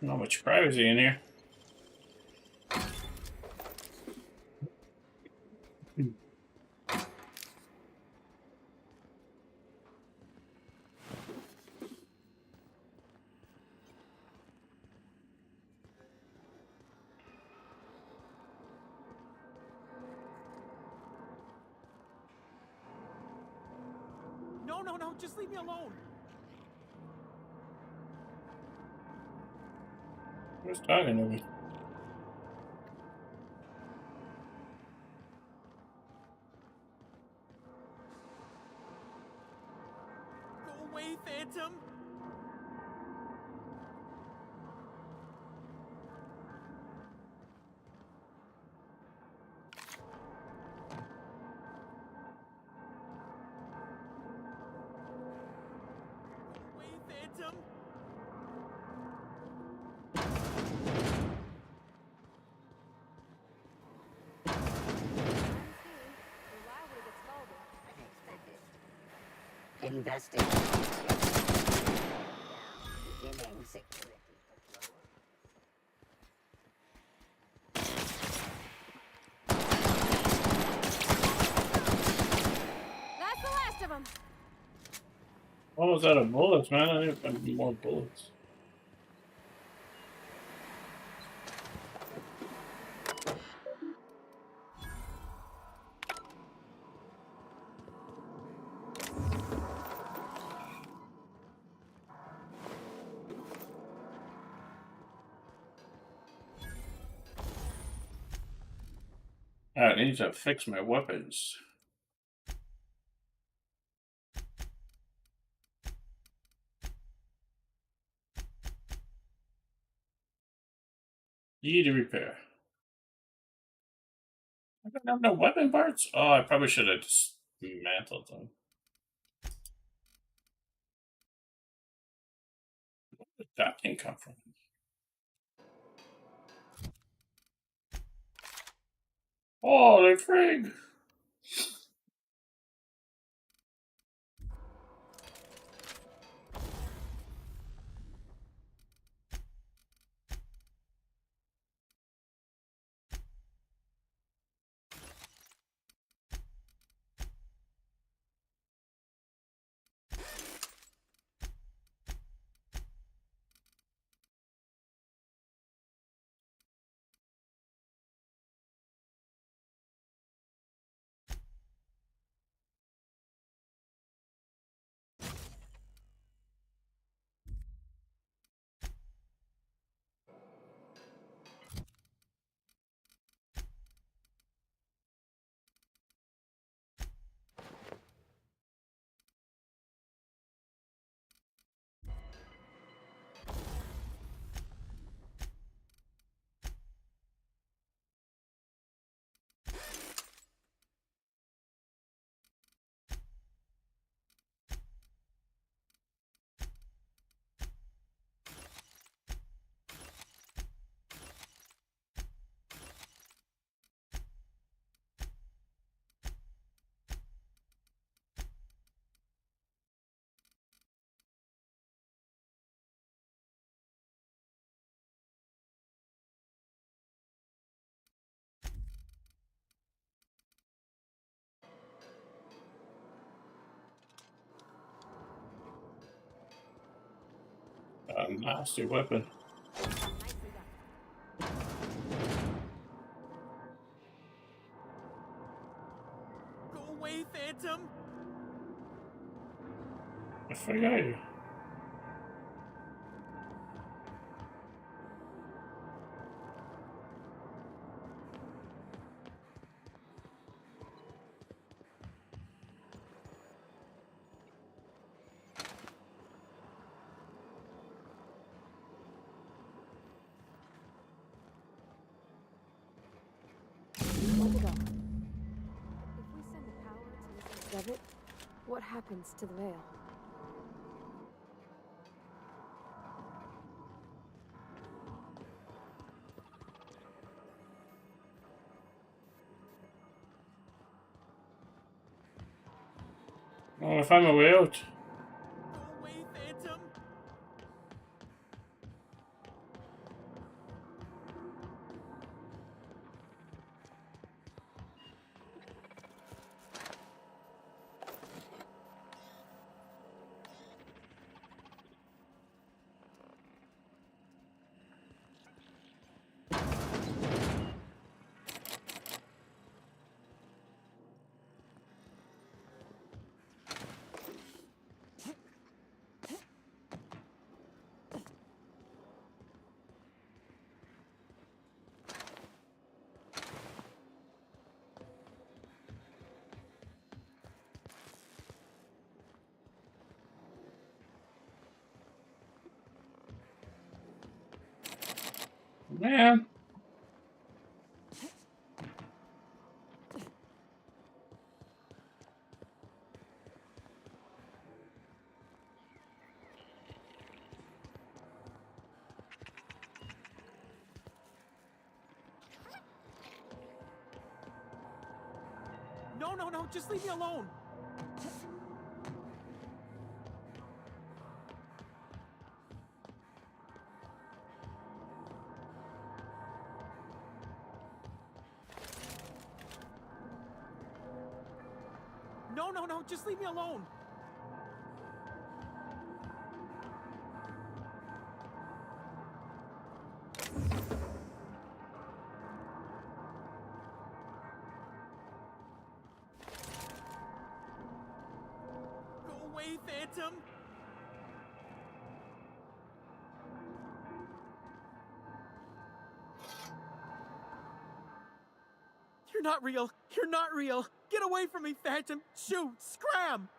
Not much privacy in here. No, just leave me alone. Who's talking to me? Go away, Phantom. Go away, Phantom. You're liable to get scalded. Investigate. Beginning security patrol. That's the last of them. Almost out of bullets, man. I need to find more bullets. I need to fix my weapons. Need to repair. I don't have no weapon parts? Oh, I probably should have dismantled them. Where did that thing come from? Holy frig! A nasty weapon. Go away, Phantom! I forgot you. Let it go. If we send the power to Mrs. Devitt, what happens to the veil? I want to find my way out. Go away, Phantom! Man. No, no, no, just leave me alone! No, no, no, just leave me alone! Go away, Phantom! You're not real! You're not real! Get away from me, Phantom! Shoot! Scram!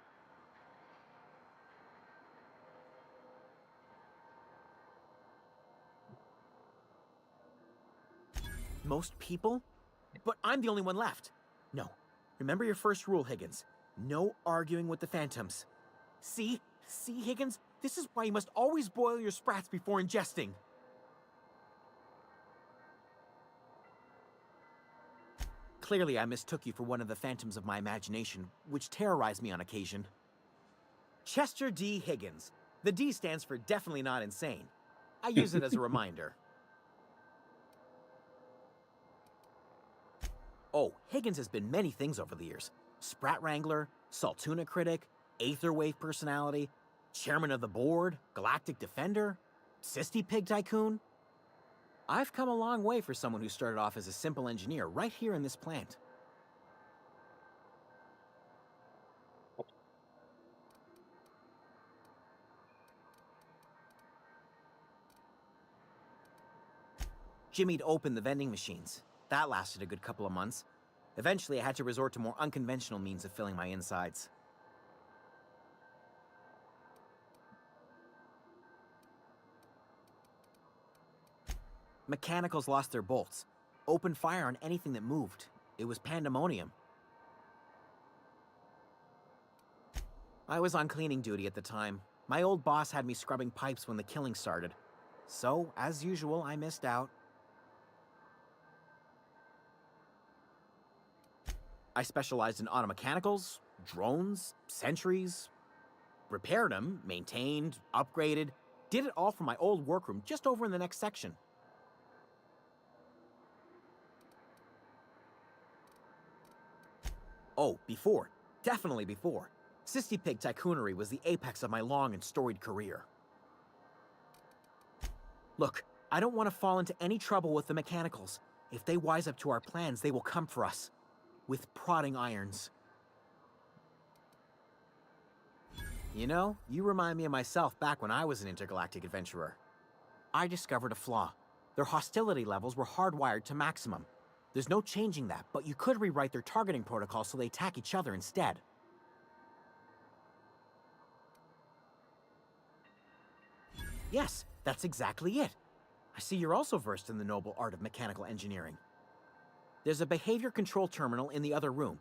Most people? But I'm the only one left. No. Remember your first rule, Higgins. No arguing with the Phantoms. See? See, Higgins? This is why you must always boil your sprats before ingesting. Clearly, I mistook you for one of the phantoms of my imagination, which terrorized me on occasion. Chester D. Higgins. The D stands for definitely not insane. I use it as a reminder. Oh, Higgins has been many things over the years. Sprat Wrangler, Saltuna Critic, Aetherwave Personality, Chairman of the Board, Galactic Defender, Sisty Pig Tycoon. I've come a long way for someone who started off as a simple engineer right here in this plant. Jimmy'd opened the vending machines. That lasted a good couple of months. Eventually, I had to resort to more unconventional means of filling my insides. Mechanicals lost their bolts. Opened fire on anything that moved. It was pandemonium. I was on cleaning duty at the time. My old boss had me scrubbing pipes when the killing started. So, as usual, I missed out. I specialized in automechanicals, drones, sentries. Repaired them, maintained, upgraded. Did it all from my old workroom just over in the next section. Oh, before. Definitely before. Sisty Pig Tycoonery was the apex of my long and storied career. Look, I don't want to fall into any trouble with the mechanicals. If they wise up to our plans, they will come for us. With prodding irons. You know, you remind me of myself back when I was an intergalactic adventurer. I discovered a flaw. Their hostility levels were hardwired to maximum. There's no changing that, but you could rewrite their targeting protocol so they attack each other instead. Yes, that's exactly it. I see you're also versed in the noble art of mechanical engineering. There's a behavior control terminal in the other room.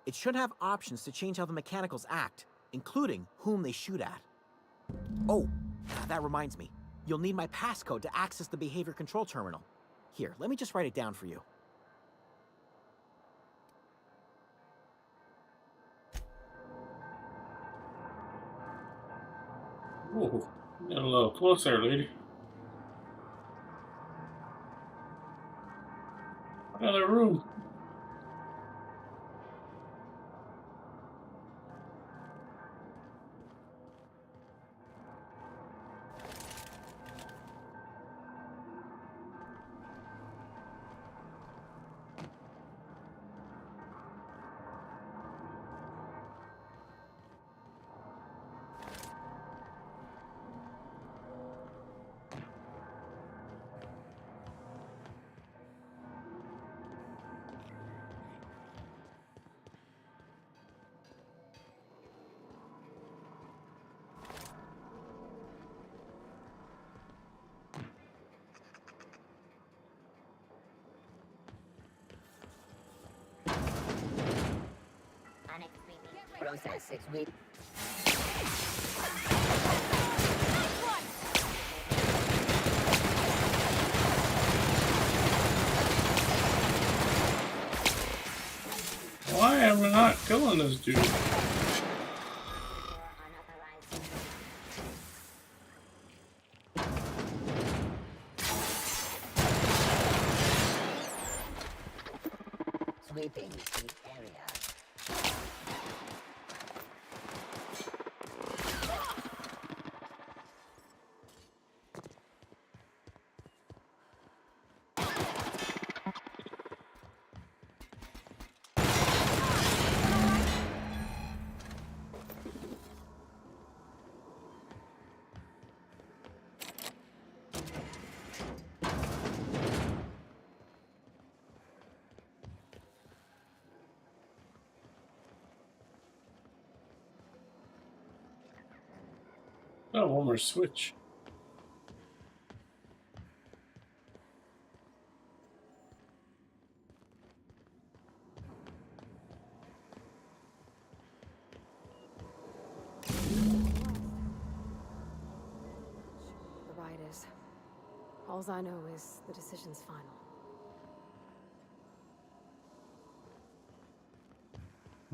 It should have options to change how the mechanicals act, including whom they shoot at. Oh, that reminds me. You'll need my passcode to access the behavior control terminal. Here, let me just write it down for you. Ooh, get a little closer, lady. Another room. Process 6 weeks. Why am I not killing this dude? Sweeping the area. Oh, one more switch. The ride is. All I know is the decision's final.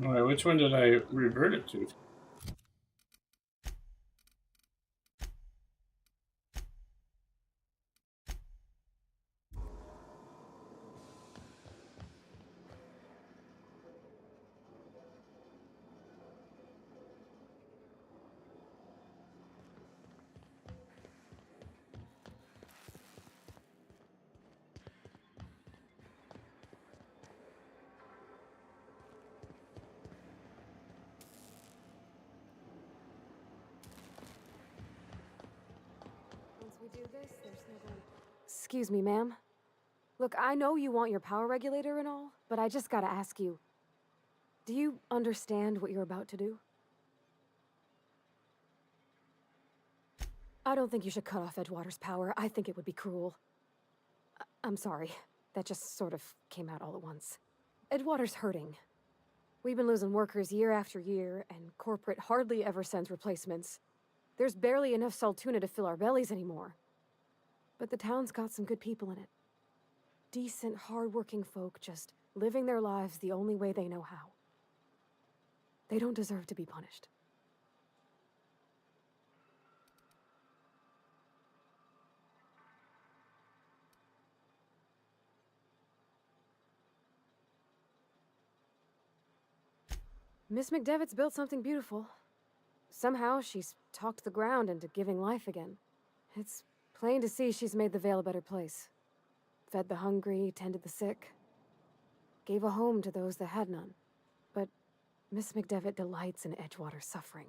Alright, which one did I revert it to? Once we do this, there's no going. Excuse me, ma'am. Look, I know you want your power regulator and all, but I just gotta ask you. Do you understand what you're about to do? I don't think you should cut off Edgewater's power. I think it would be cruel. I'm sorry. That just sort of came out all at once. Edgewater's hurting. We've been losing workers year after year, and corporate hardly ever sends replacements. There's barely enough Saltuna to fill our bellies anymore. But the town's got some good people in it. Decent, hard-working folk just living their lives the only way they know how. They don't deserve to be punished. Miss McDevitt's built something beautiful. Somehow she's talked the ground into giving life again. It's Plain to see she's made the Vale a better place. Fed the hungry, tended the sick. Gave a home to those that had none. But Miss McDevitt delights in Edgewater's suffering.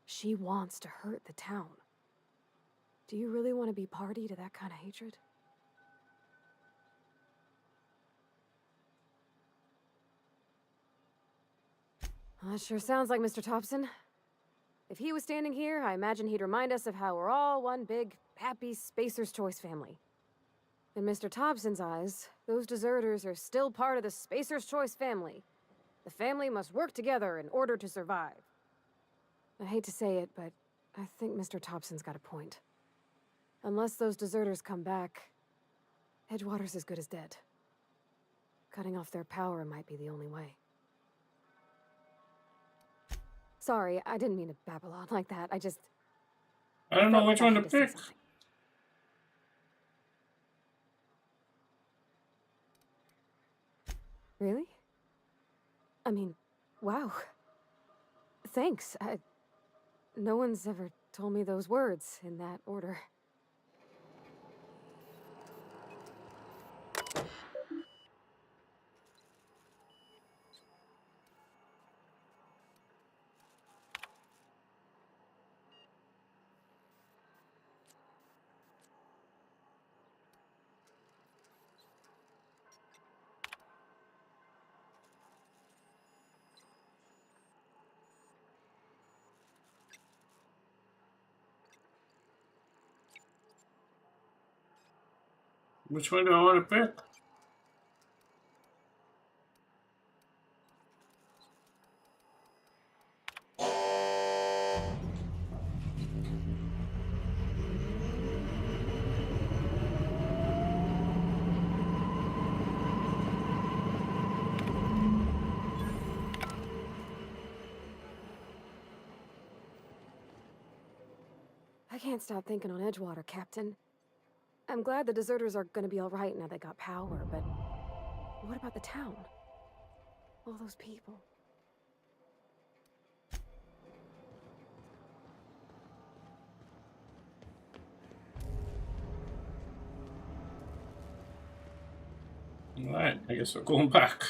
She wants to hurt the town. Do you really want to be party to that kind of hatred? Well, that sure sounds like Mr. Thompson. If he was standing here, I imagine he'd remind us of how we're all one big, happy Spacer's Choice family. In Mr. Thompson's eyes, those deserters are still part of the Spacer's Choice family. The family must work together in order to survive. I hate to say it, but I think Mr. Thompson's got a point. Unless those deserters come back, Edgewater's as good as dead. Cutting off their power might be the only way. Sorry, I didn't mean to babble on like that. I don't know felt which like I one to had say pick. something. Really? I mean, wow. Thanks. No one's ever told me those words in that order. Which one do I want to pick? I can't stop thinking on Edgewater, Captain. I'm glad the deserters are gonna be alright now they got power, but what about the town? All those people. Alright, I guess we're going back.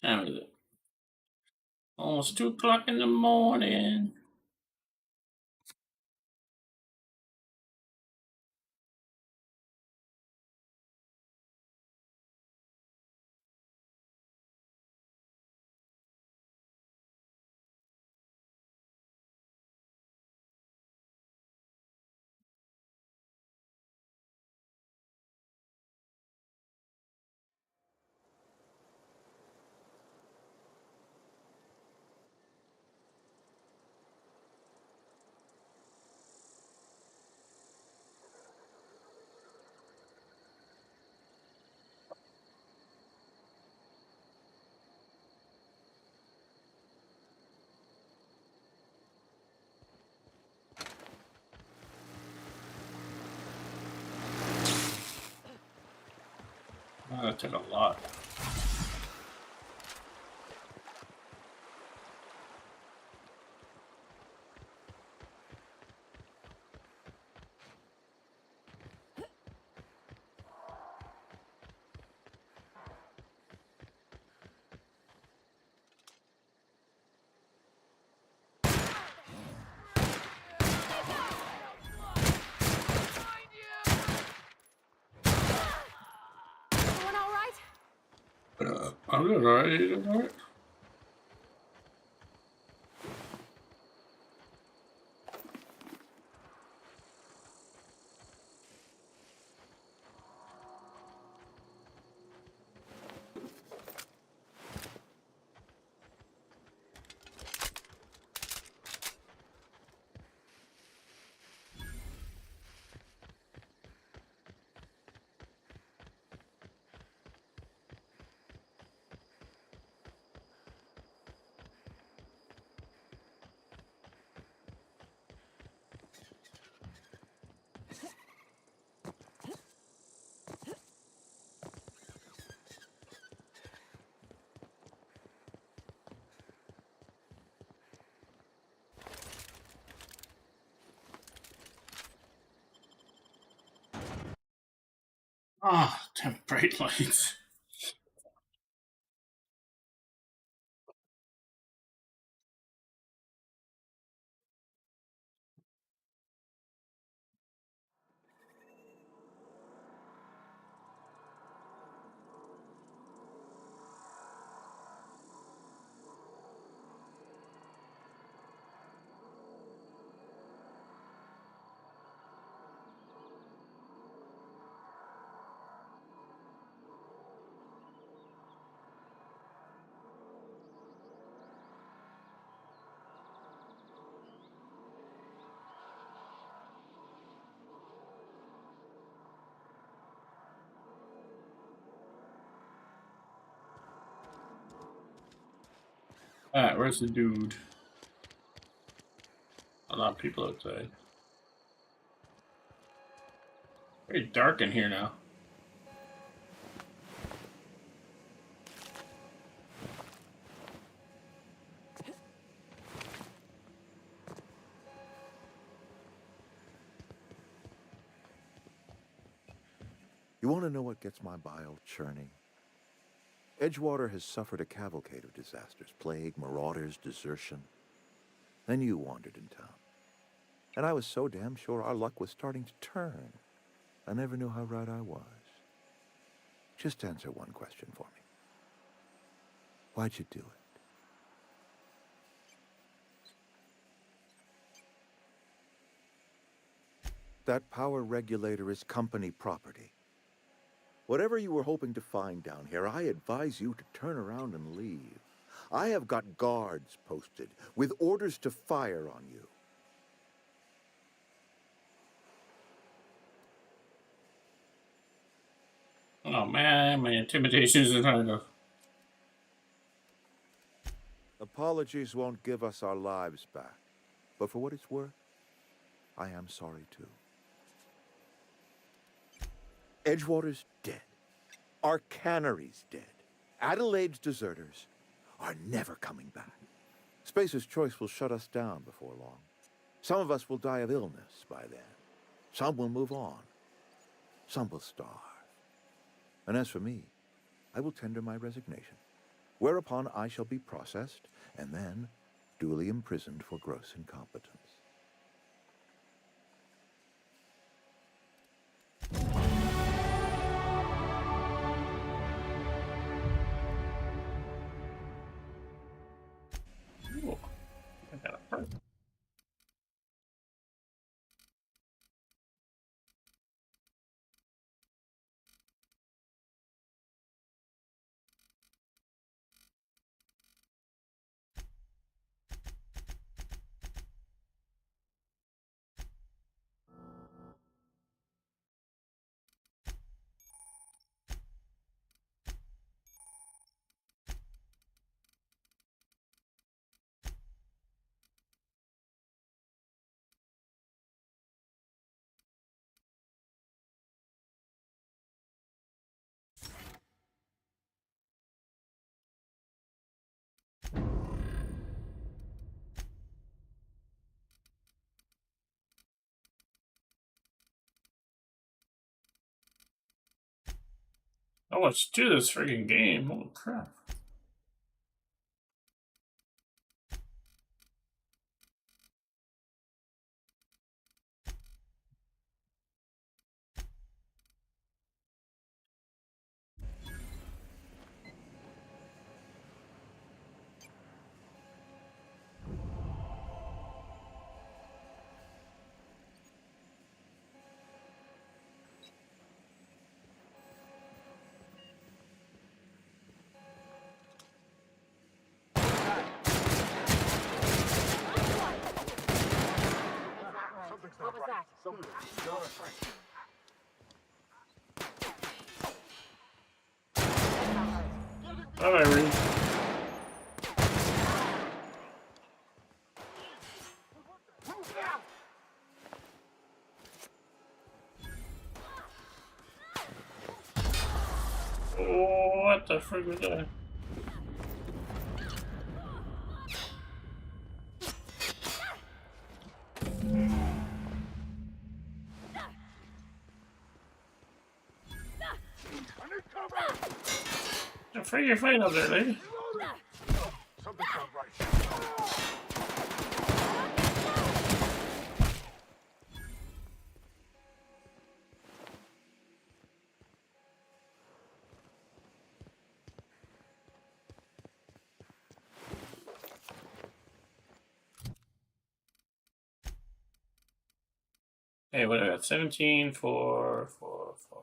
Time is it? Almost 2 o'clock in the morning. Oh, that took a lot. Everyone alright? I'm doing alright. You doing alright? Ah, damn bright lights. Alright, where's the dude? A lot of people outside. Very dark in here now. You want to know what gets my bile churning? Edgewater has suffered a cavalcade of disasters. Plague, marauders, desertion. Then you wandered in town. And I was so damn sure our luck was starting to turn. I never knew how right I was. Just answer one question for me. Why'd you do it? That power regulator is company property. Whatever you were hoping to find down here, I advise you to turn around and leave. I have got guards posted with orders to fire on you. Oh man, my intimidation isn't high enough. Apologies won't give us our lives back. But for what it's worth, I am sorry too. Edgewater's dead. Our cannery's dead. Adelaide's deserters are never coming back. Spacer's Choice will shut us down before long. Some of us will die of illness by then. Some will move on. Some will starve. And as for me, I will tender my resignation, whereupon I shall be processed and then duly imprisoned for gross incompetence. Ooh, I got a perk. Oh, let's do this friggin' game. Holy crap. What was that? Oh, Irene. Oh, what the frig was that? afraid you're fine up there, lady. Something's not right. Hey, what do I got? 17, 4, 4, 4.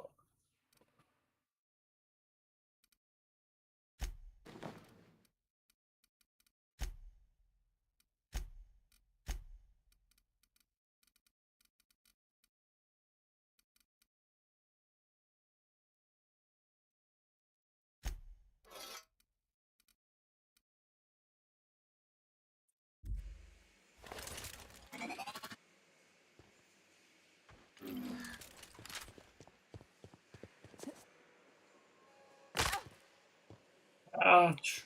Ouch.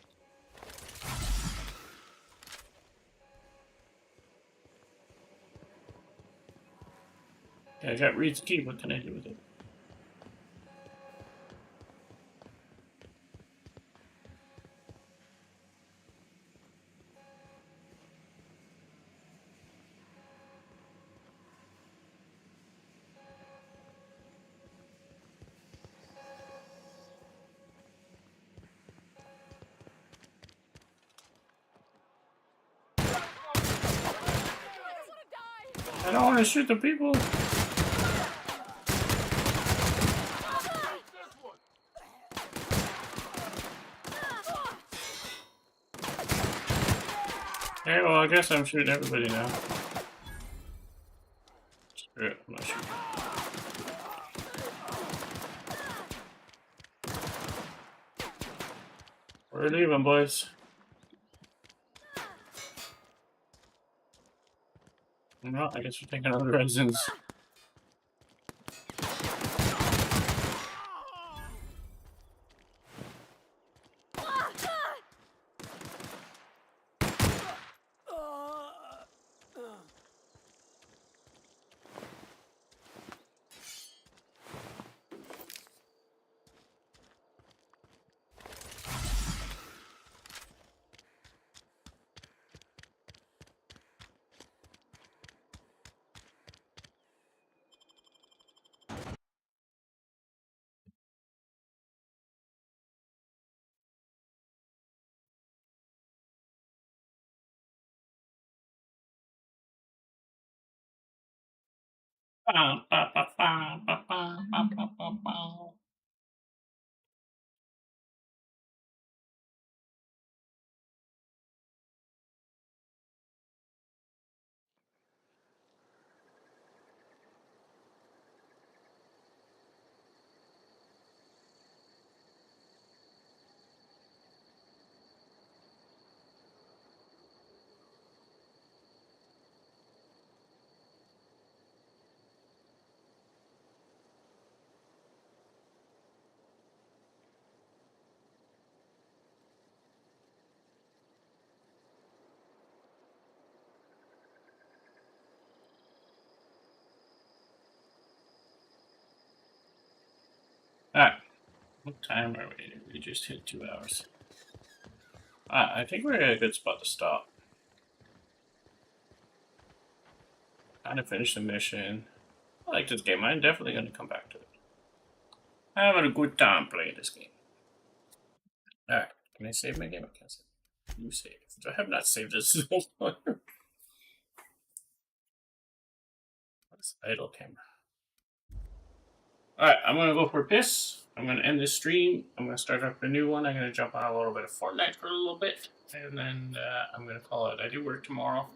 Okay, I got Reed's key. What can I do with it? I don't want to shoot the people. Okay, well, I guess I'm shooting everybody now. Screw it, I'm not shooting. We're leaving, boys. No, I guess we're taking out the residents. Alright, what time are we? We just hit 2 hours. I think we're at a good spot to stop. Kind of finish the mission. I like this game. I'm definitely going to come back to it. I'm having a good time playing this game. Alright, can I save my game? I can't save. You save. I have not saved this so far. What's idle camera? Alright, I'm gonna go for a piss. I'm gonna end this stream. I'm gonna start up a new one. I'm gonna jump on a little bit of Fortnite for a little bit. And then I'm gonna call it. I do work tomorrow.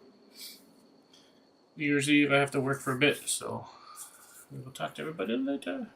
New Year's Eve, I have to work for a bit. So we will talk to everybody later.